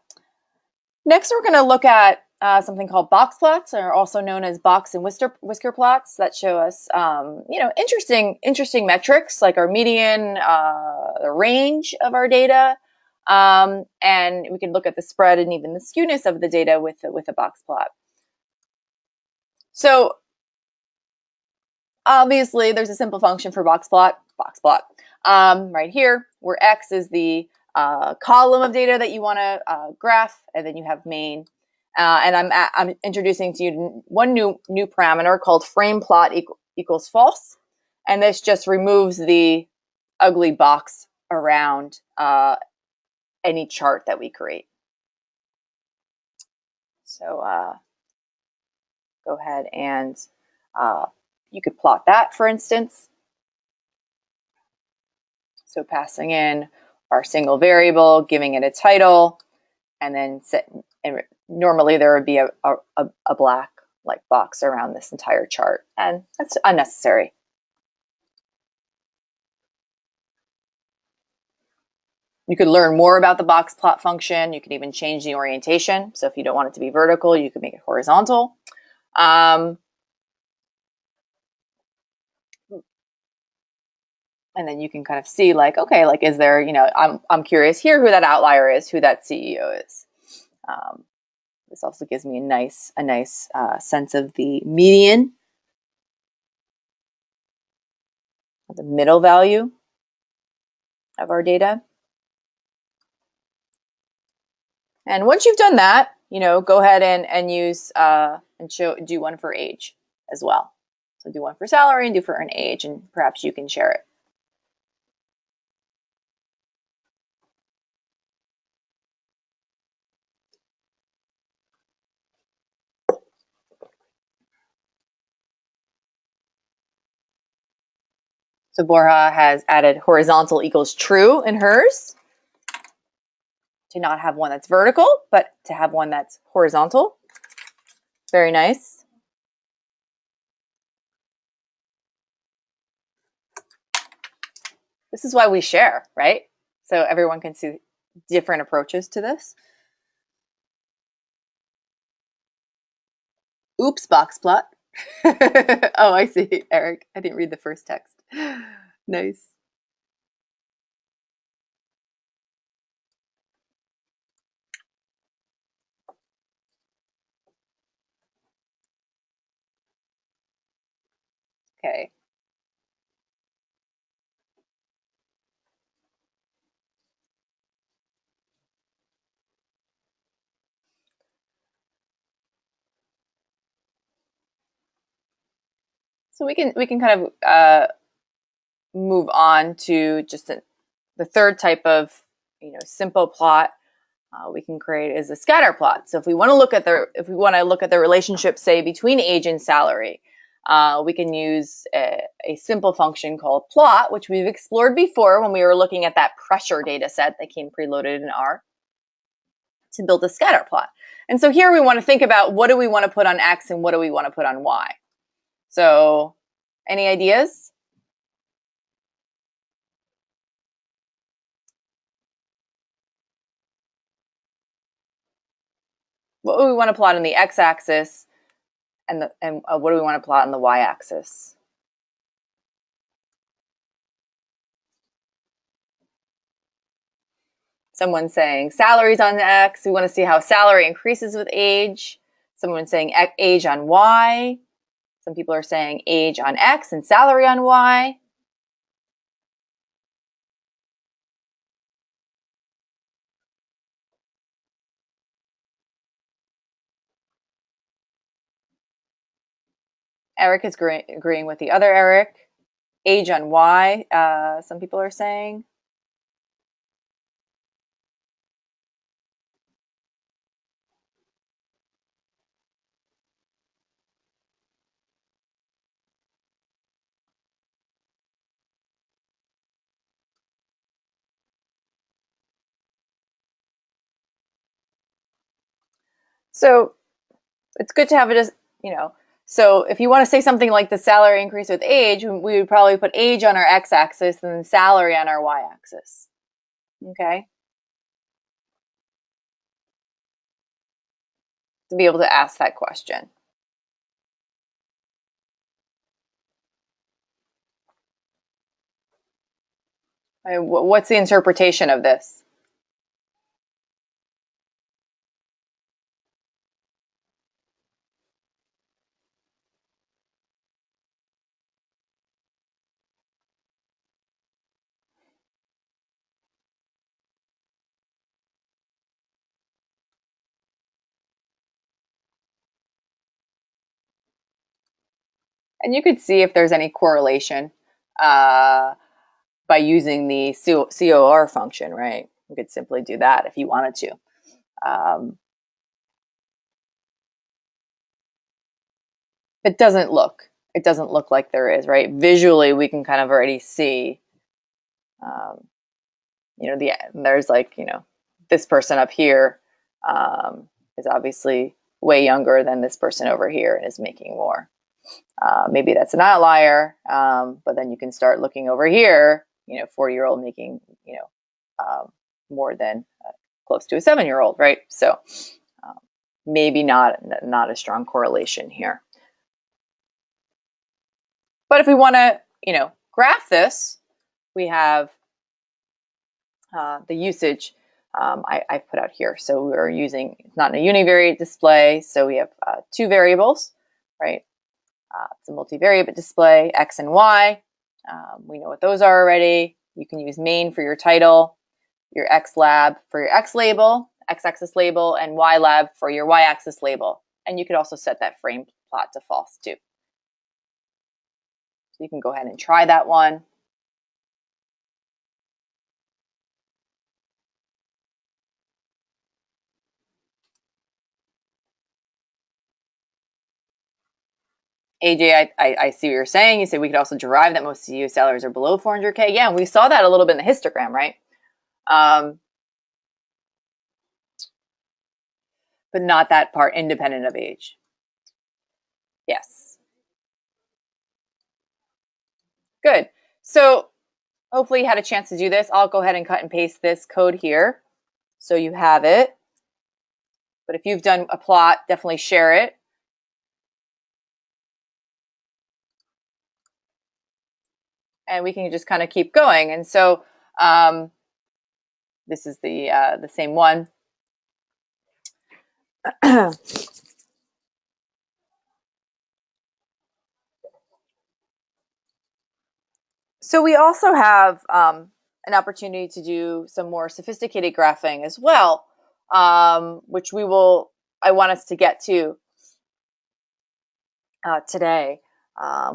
Next, we're going to look at something called box plots, or also known as box and whisker plots, that show us, interesting metrics like our median, the range of our data, and we can look at the spread and even the skewness of the data with a box plot. So obviously, there's a simple function for box plot, right here, where X is the column of data that you want to graph, and then you have main. And I'm introducing to you one new parameter called frame plot equals false, and this just removes the ugly box around any chart that we create. So go ahead and you could plot that, for instance. So passing in our single variable, giving it a title, and then and normally there would be a black box around this entire chart, and that's unnecessary. You could learn more about the box plot function. You can even change the orientation. So if you don't want it to be vertical, you could make it horizontal. And then you can kind of see okay, is there, I'm curious here who that outlier is, who that CEO is. This also gives me a nice sense of the median, the middle value of our data. And once you've done that, go ahead and use and do one for age as well. So do one for salary and do for an age, and perhaps you can share it. So Borja has added horizontal equals true in hers, to not have one that's vertical, but to have one that's horizontal. Very nice. This is why we share, right? So everyone can see different approaches to this. Oops, box plot. Oh, I see, Eric. I didn't read the first text. Nice. Okay. So we can kind of move on to just the third type of simple plot we can create is a scatter plot. So if we want to look at the relationship, say, between age and salary, we can use a simple function called plot, which we've explored before when we were looking at that pressure data set that came preloaded in R, to build a scatter plot. And so here we want to think about what do we want to put on X and what do we want to put on Y. So any ideas? What do we want to plot on the X-axis and what do we want to plot on the Y-axis? Someone's saying salaries on X. We want to see how salary increases with age. Someone's saying age on Y. Some people are saying age on X and salary on Y. Eric is agreeing with the other Eric. Age on Y, some people are saying. So it's good to have it as, so if you want to say something like the salary increase with age, we would probably put age on our X-axis and then salary on our Y-axis. Okay? To be able to ask that question. What's the interpretation of this? And you could see if there's any correlation by using the COR function, right? You could simply do that if you wanted to. It doesn't look like there is, right? Visually, we can kind of already see, there's like, this person up here is obviously way younger than this person over here and is making more. Maybe that's an outlier, but then you can start looking over here, 40-year-old making, more than close to a 7-year-old, right? So maybe not a strong correlation here. But if we want to, graph this, we have the usage I put out here. So we're using, it's not a univariate display, so we have two variables, right? It's a multivariate display, X and Y. We know what those are already. You can use main for your title, your X lab for your X label, X-axis label, and Y lab for your Y-axis label. And you could also set that frame plot to false too. So you can go ahead and try that one. AJ, I see what you're saying. You say we could also derive that most CU salaries are below 400K. Yeah, we saw that a little bit in the histogram, right? But not that part independent of age. Yes. Good. So hopefully you had a chance to do this. I'll go ahead and cut and paste this code here so you have it. But if you've done a plot, definitely share it. And we can just kind of keep going. And so this is the same one. So we also have an opportunity to do some more sophisticated graphing as well, which I want us to get to today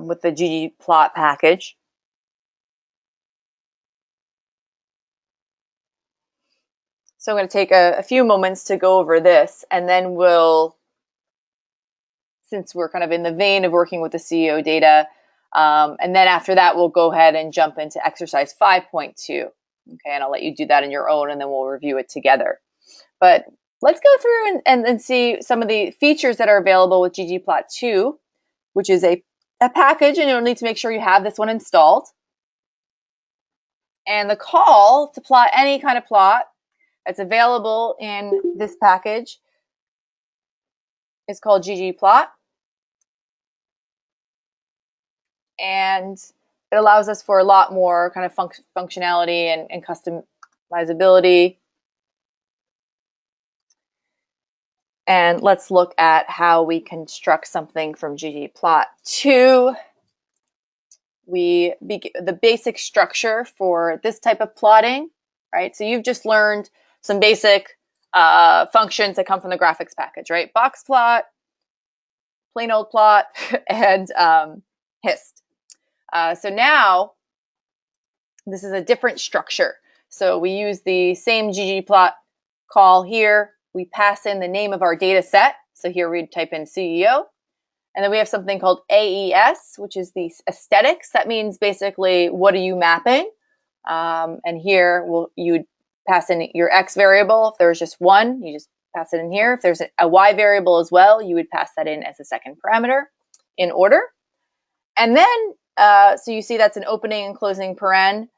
with the ggplot package. So I'm going to take a few moments to go over this, and then since we're kind of in the vein of working with the CEO data, and then after that, we'll go ahead and jump into exercise 5.2. Okay, and I'll let you do that on your own, and then we'll review it together. But let's go through and see some of the features that are available with ggplot2, which is a package, and you'll need to make sure you have this one installed. And the call to plot any kind of plot that's available in this package is called ggplot. And it allows us for a lot more kind of functionality and customizability. And let's look at how we construct something from ggplot2. The basic structure for this type of plotting, right? So you've just learned some basic functions that come from the graphics package, right? Box plot, plain old plot, and hist. So now this is a different structure. So we use the same ggplot call here. We pass in the name of our data set. So here we type in CEO. And then we have something called AES, which is the aesthetics. That means basically, what are you mapping? And here you'd pass in your X variable. If there's just one, you just pass it in here. If there's a Y variable as well, you would pass that in as a second parameter in order. And then, so you see that's an opening and closing paren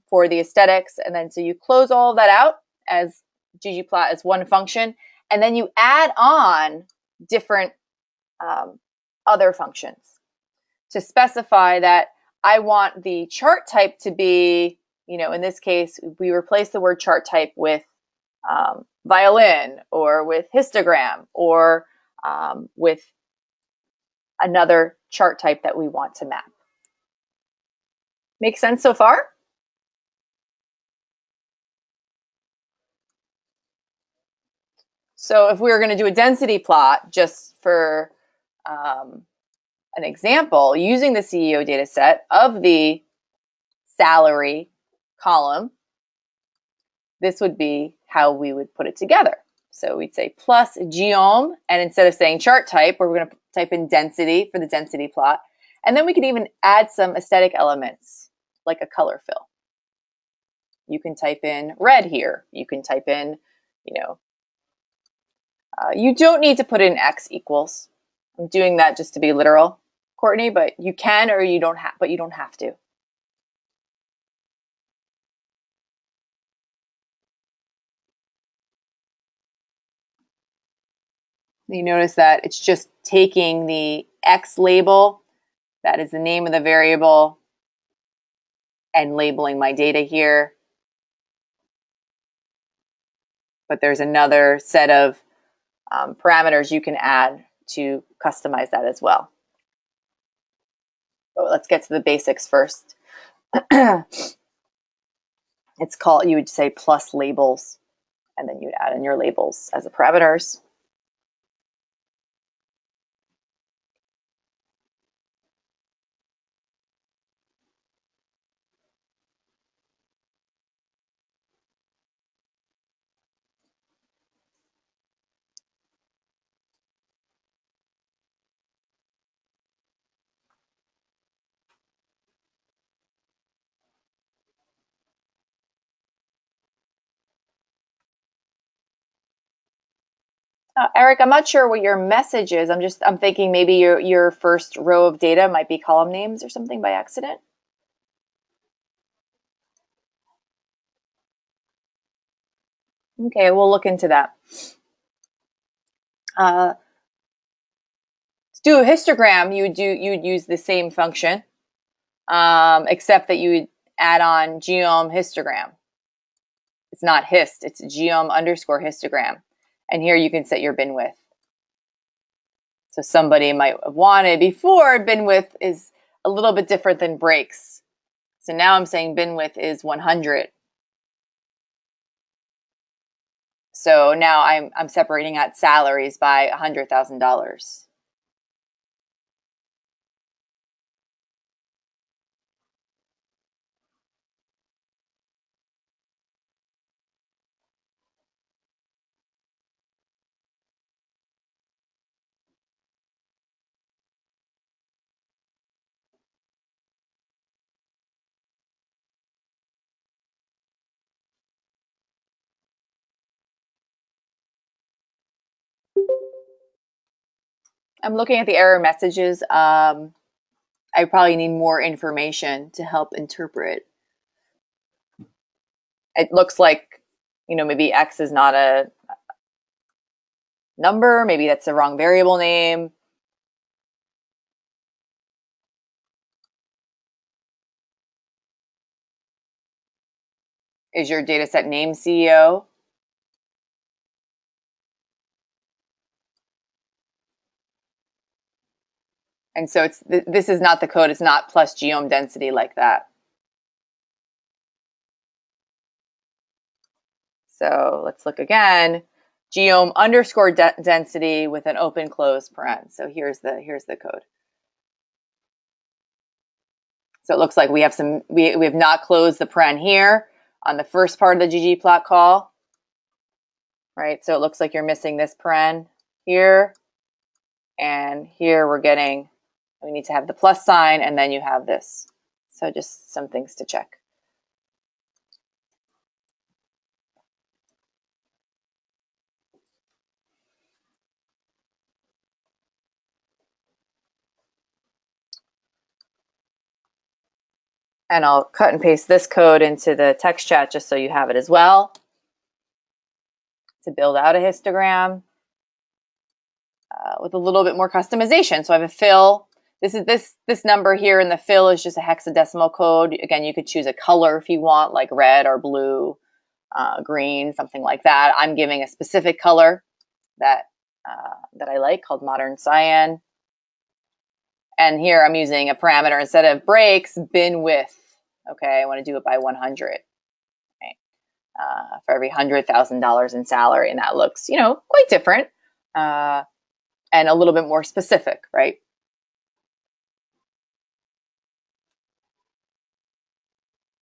for the aesthetics. And then so you close all of that out as ggplot as one function. And then you add on different other functions to specify that I want the chart type to be, in this case, we replace the word chart type with violin or with histogram or with another chart type that we want to map. Make sense so far? So if we were going to do a density plot, just for an example, using the CEO data set of the salary column, this would be how we would put it together. So we'd say plus geom, and instead of saying chart type, we're going to type in density for the density plot. And then we could even add some aesthetic elements, like a color fill. You can type in red here. You can type in, you don't need to put in X equals. I'm doing that just to be literal, Courtney, but you can, or you don't have, but you don't have to. You notice that it's just taking the X label, that is the name of the variable, and labeling my data here. But there's another set of parameters you can add to customize that as well. So let's get to the basics first. It's called, you would say plus labels, and then you'd add in your labels as the parameters. Eric, I'm not sure what your message is. I'm thinking maybe your first row of data might be column names or something by accident. Okay, we'll look into that. To do a histogram, you'd use the same function, except that you would add on geom histogram. It's not hist, it's geom underscore histogram. And here you can set your bin width. So somebody might have wanted before, bin width is a little bit different than breaks. So now I'm saying bin width is 100. So now I'm separating out salaries by $100,000. I'm looking at the error messages. I probably need more information to help interpret. It looks like, maybe X is not a number. Maybe that's the wrong variable name. Is your data set name CEO? And so this is not the code. It's not plus geom density like that. So let's look again. Geom underscore density with an open close paren. So here's the code. So it looks like we have we have not closed the paren here on the first part of the ggplot call, right? So it looks like you're missing this paren here, and here we need to have the plus sign, and then you have this. So just some things to check. And I'll cut and paste this code into the text chat just so you have it as well, to build out a histogram with a little bit more customization. So I have a fill. This number here in the fill is just a hexadecimal code. Again, you could choose a color if you want, like red or blue, green, something like that. I'm giving a specific color that I like, called modern cyan. And here I'm using a parameter, instead of breaks, bin width. Okay, I want to do it by 100. Right? For every $100,000 in salary, and that looks, quite different and a little bit more specific, right?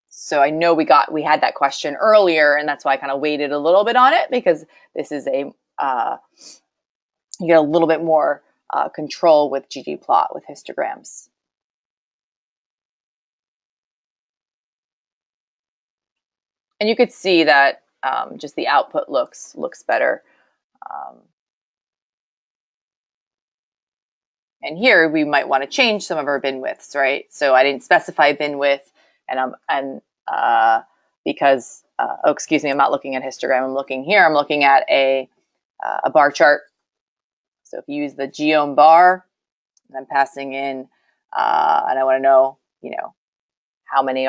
So I know we had that question earlier, and that's why I kind of waited a little bit on it, because this is you get a little bit more control with ggplot, with histograms. And you could see that just the output looks better. And here we might want to change some of our bin widths, right? So I didn't specify bin width, because excuse me, I'm not looking at histogram. I'm looking at a bar chart. So if you use the geom bar, and I'm passing in, and I want to know, how many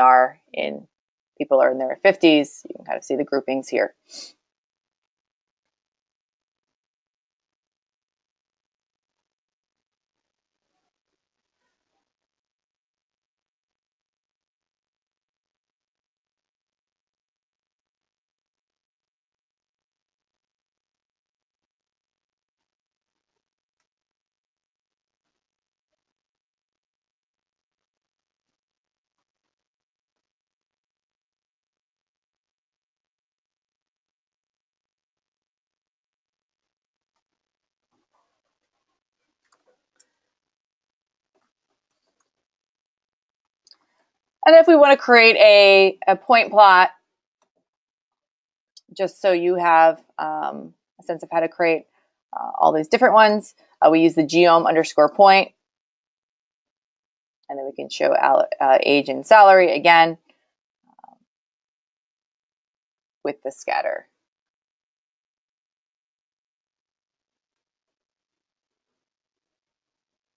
people are in their 50s. You can kind of see the groupings here. And if we want to create a point plot, just so you have a sense of how to create all these different ones, we use the geom underscore point, and then we can show age and salary again with the scatter.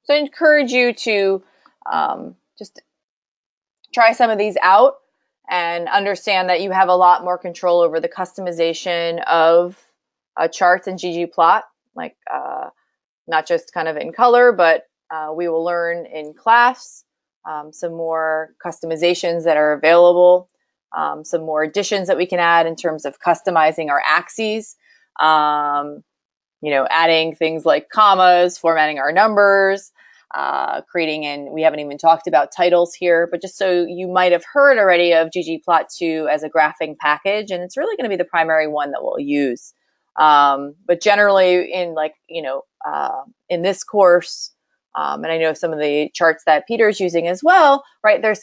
So I encourage you to just try some of these out and understand that you have a lot more control over the customization of charts in ggplot, like not just kind of in color, but we will learn in class some more customizations that are available, some more additions that we can add in terms of customizing our axes, adding things like commas, formatting our numbers, creating, and we haven't even talked about titles here, but just so you might have heard already of ggplot2 as a graphing package, and it's really going to be the primary one that we'll use. But generally in this course, and I know some of the charts that Peter's using as well, right? There's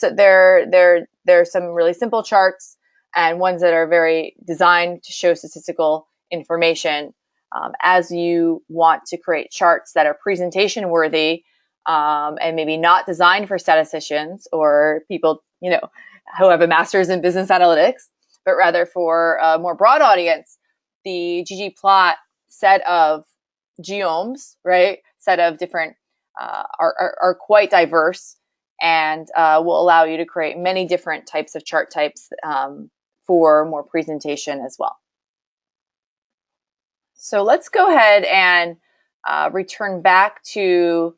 some really simple charts and ones that are very designed to show statistical information. As you want to create charts that are presentation worthy, and maybe not designed for statisticians or people, who have a master's in business analytics, but rather for a more broad audience, the ggplot set of geomes, right, set of different are quite diverse, and will allow you to create many different types of chart types for more presentation as well. So let's go ahead and return back to,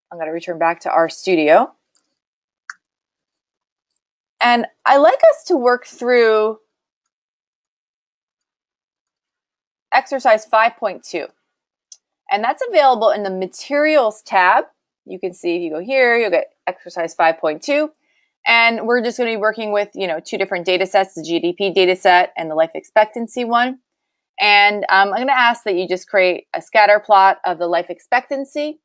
I'm going to return back to RStudio. And I like us to work through exercise 5.2. And that's available in the Materials tab. You can see if you go here, you'll get exercise 5.2. And we're just going to be working with, two different data sets, the GDP data set and the life expectancy one. And I'm going to ask that you just create a scatter plot of the life expectancy,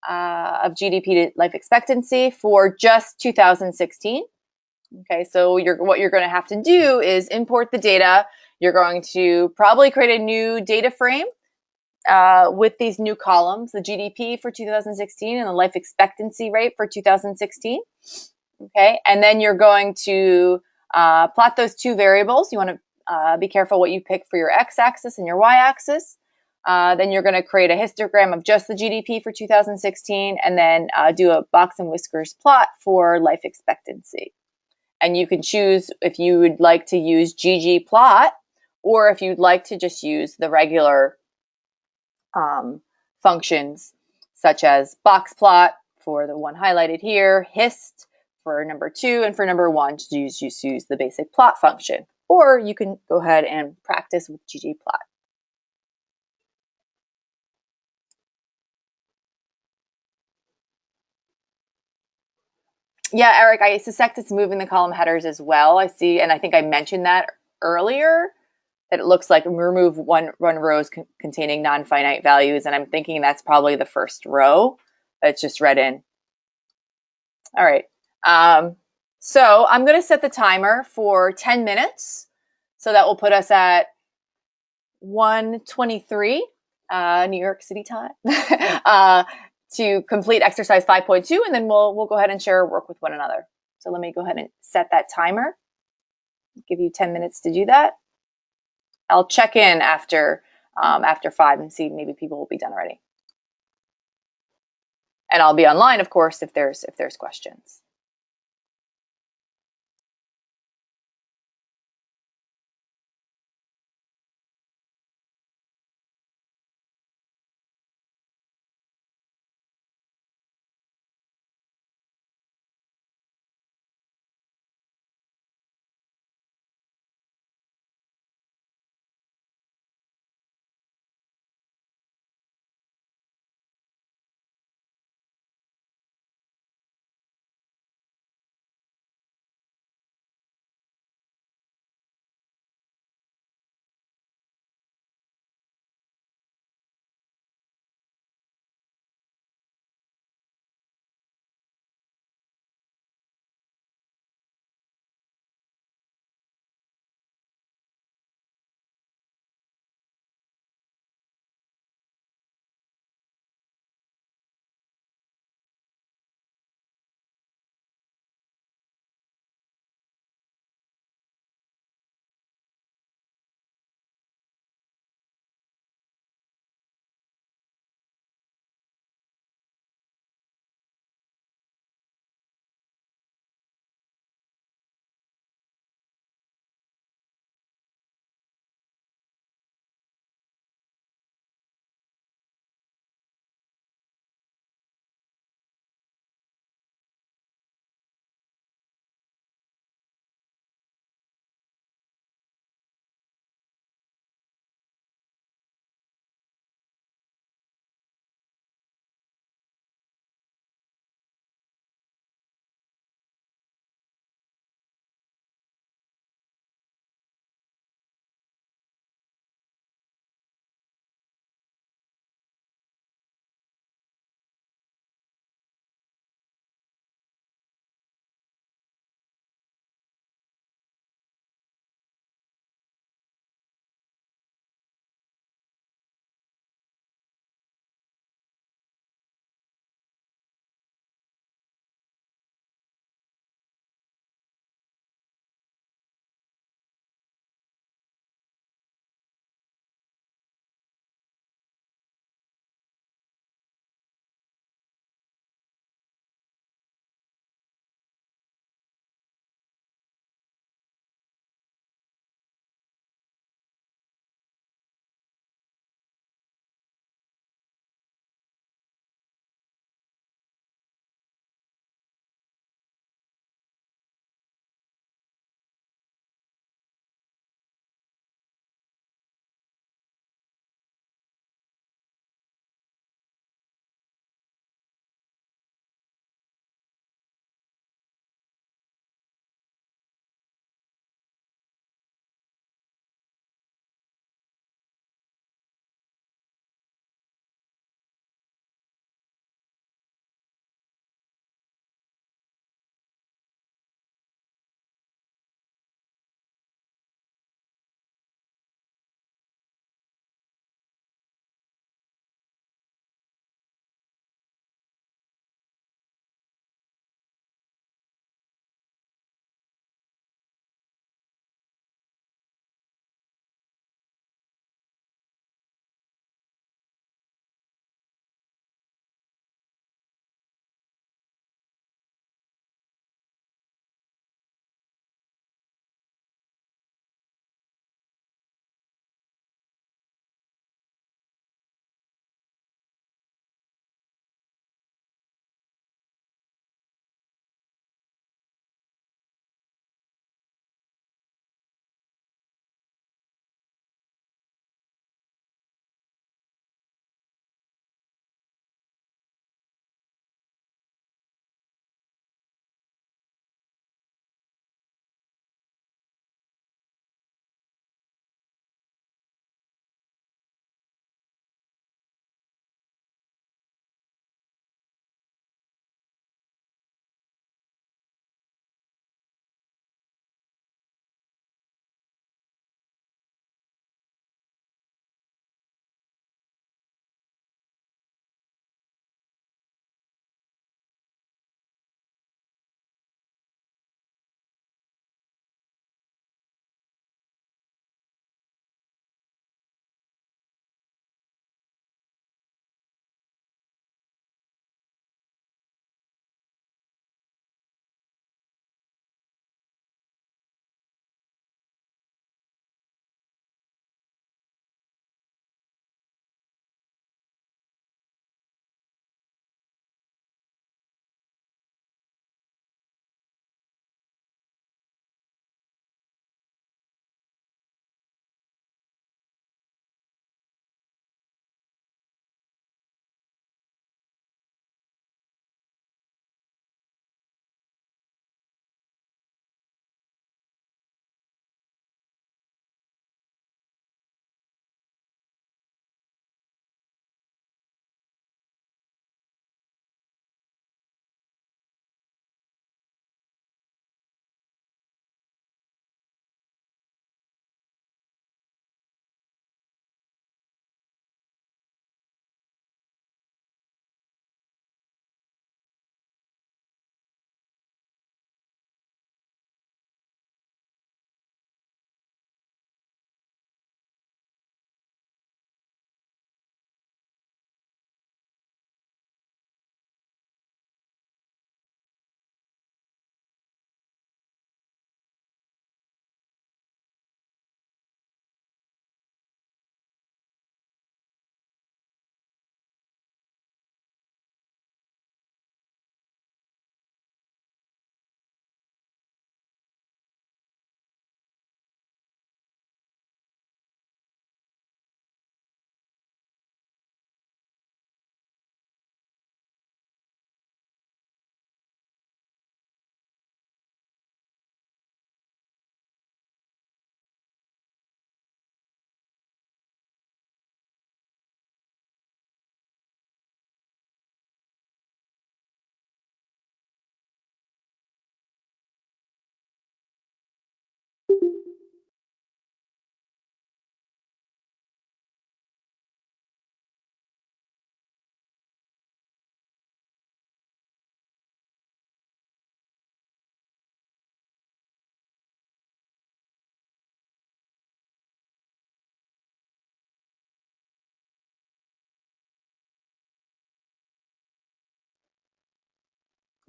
of GDP to life expectancy for just 2016. Okay, so what you're going to have to do is import the data. You're going to probably create a new data frame with these new columns, the GDP for 2016 and the life expectancy rate for 2016. Okay, and then you're going to plot those two variables. You want to be careful what you pick for your x-axis and your y-axis. Then you're going to create a histogram of just the GDP for 2016, and then do a box and whiskers plot for life expectancy. And you can choose if you would like to use ggplot, or if you'd like to just use the regular functions, such as boxplot for the one highlighted here, hist for number 2, and for number 1 to just use the basic plot function. Or you can go ahead and practice with ggplot. Yeah, Eric, I suspect it's moving the column headers as well. I see, and I think I mentioned that earlier, that it looks like remove one rows containing non-finite values, and I'm thinking that's probably the first row that's just read in. All right, so I'm going to set the timer for 10 minutes. So that will put us at 1:23 New York City time to complete exercise 5.2, and then we'll go ahead and share our work with one another. So let me go ahead and set that timer. Give you 10 minutes to do that. I'll check in after 5 and see maybe people will be done already. And I'll be online, of course, if there's questions.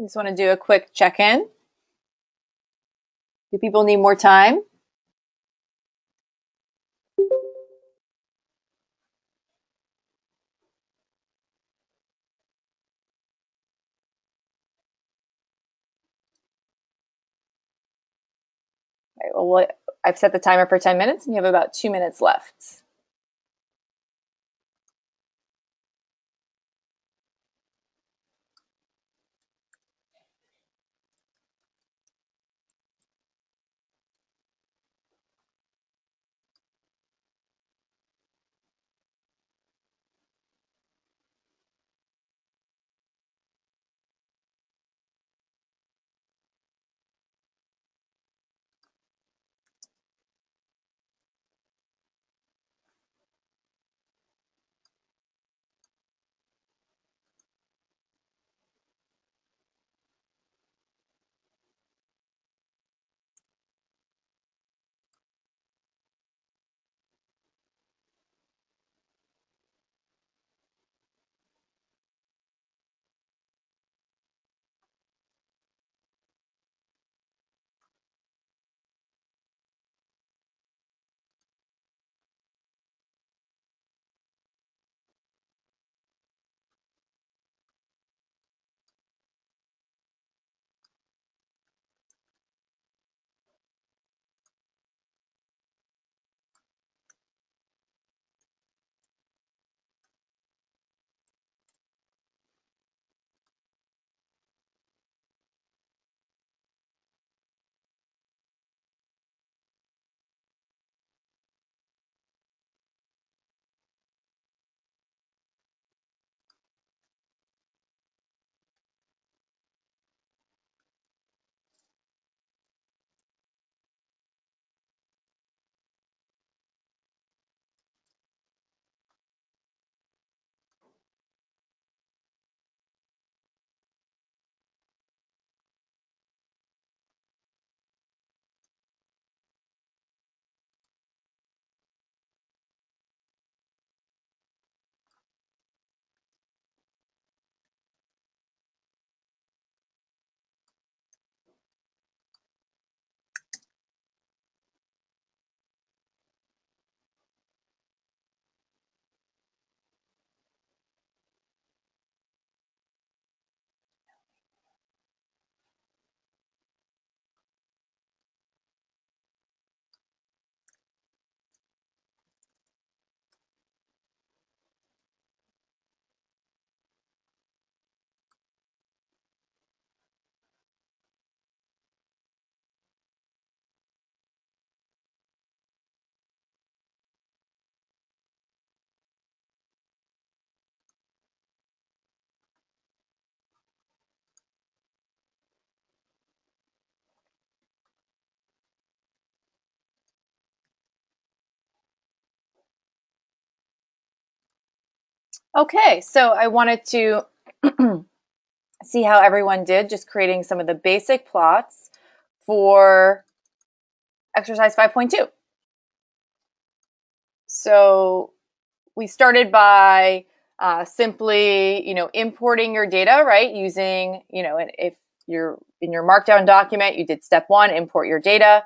Just want to do a quick check-in. Do people need more time? Okay, well, I've set the timer for 10 minutes and you have about 2 minutes left. Okay, so I wanted to see how everyone did, just creating some of the basic plots for exercise 5.2. So we started by simply, importing your data, right? Using, if you're in your Markdown document, you did step 1, import your data.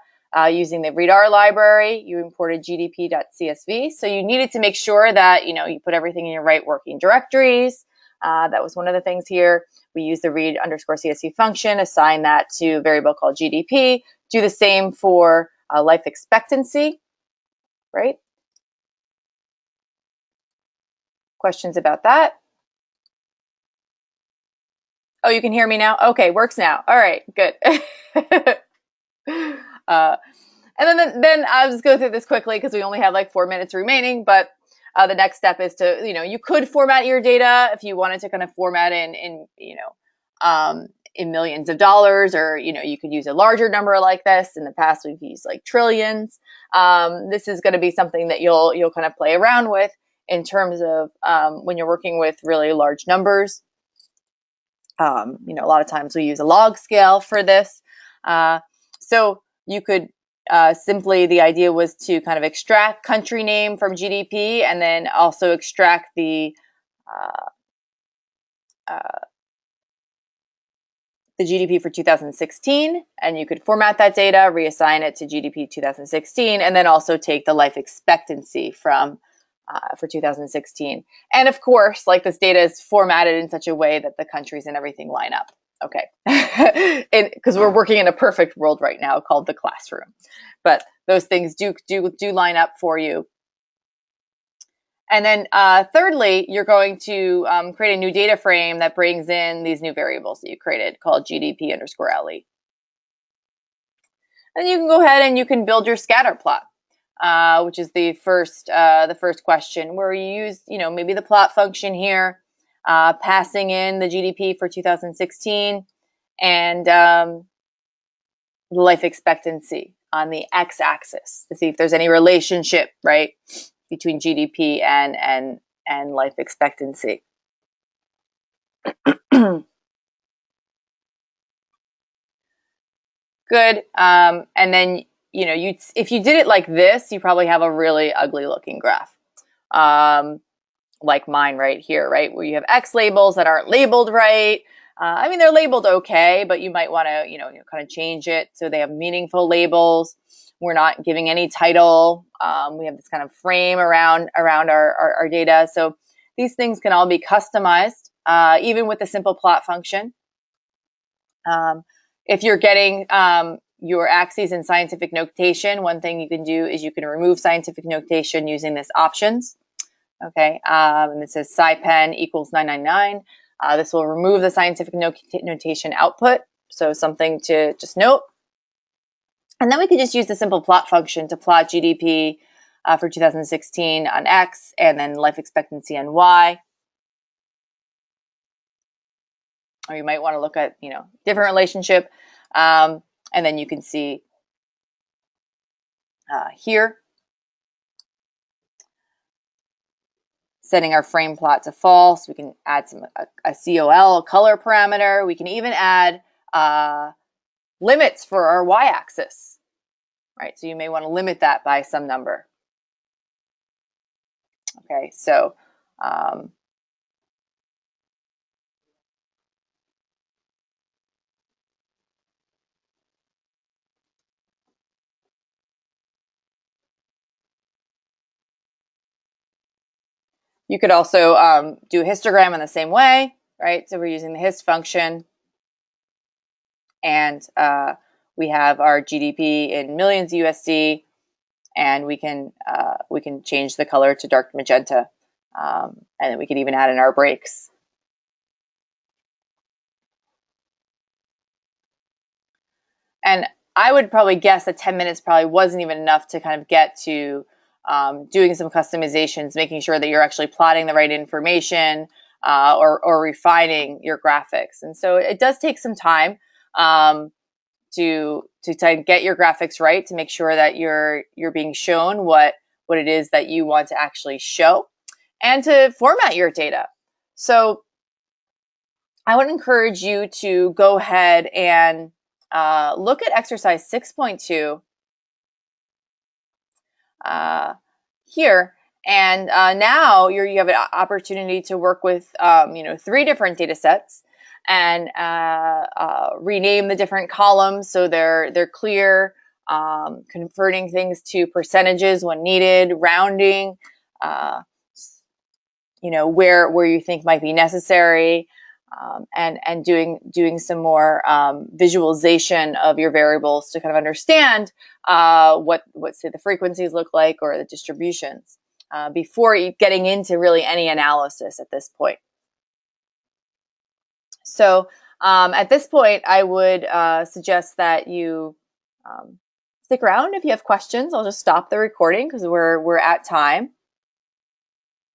Using the readr library, you imported gdp.csv. So you needed to make sure that, you put everything in your right working directories. That was one of the things here. We use the read_csv function, assign that to a variable called gdp. Do the same for life expectancy, right? Questions about that? Oh, you can hear me now? Okay, works now. All right, good. And then I'll just go through this quickly because we only have like 4 minutes remaining. But the next step is to, you could format your data if you wanted to kind of format in millions of dollars, or, you could use a larger number like this. In the past, we've used like trillions. This is going to be something that you'll kind of play around with in terms of when you're working with really large numbers. A lot of times we use a log scale for this. So you could simply, the idea was to kind of extract country name from GDP and then also extract the the GDP for 2016, and you could format that data, reassign it to GDP 2016, and then also take the life expectancy from for 2016. And of course, like, this data is formatted in such a way that the countries and everything line up. Okay, because we're working in a perfect world right now called the classroom, but those things do line up for you. And then thirdly, you're going to create a new data frame that brings in these new variables that you created called GDP underscore LE. And you can go ahead and you can build your scatter plot, which is the first question, where you use, maybe the plot function here, passing in the GDP for 2016 and the life expectancy on the x-axis to see if there's any relationship, right, between GDP and life expectancy. Good. And then, if you did it like this, you probably have a really ugly looking graph. Like mine right here, right? Where you have X labels that aren't labeled right. I mean, they're labeled okay, but you might want to, kind of change it so they have meaningful labels. We're not giving any title. We have this kind of frame around our data. So these things can all be customized, even with a simple plot function. If you're getting your axes in scientific notation, one thing you can do is you can remove scientific notation using this options. Okay, and it says SciPen equals 999. This will remove the scientific notation output, so something to just note. And then we could just use the simple plot function to plot GDP for 2016 on X, and then life expectancy on Y. Or you might want to look at, different relationship. And then you can see here, setting our frame plot to false. We can add a COL, a color parameter. We can even add limits for our y-axis, right? So you may want to limit that by some number. Okay, so you could also do a histogram in the same way, right? So we're using the hist function, and we have our GDP in millions USD, and we can change the color to dark magenta, and then we could even add in our breaks. And I would probably guess that 10 minutes probably wasn't even enough to kind of get to doing some customizations, making sure that you're actually plotting the right information, or refining your graphics. And so it does take some time to get your graphics right, to make sure that you're being shown what it is that you want to actually show, and to format your data. So I would encourage you to go ahead and look at exercise 6.2 here. And now you have an opportunity to work with 3 different data sets, and rename the different columns so they're clear, converting things to percentages when needed, rounding, where you think might be necessary, and doing some more visualization of your variables to kind of understand what say the frequencies look like, or the distributions, before getting into really any analysis at this point. So at this point, I would suggest that you stick around if you have questions. I'll just stop the recording because we're at time.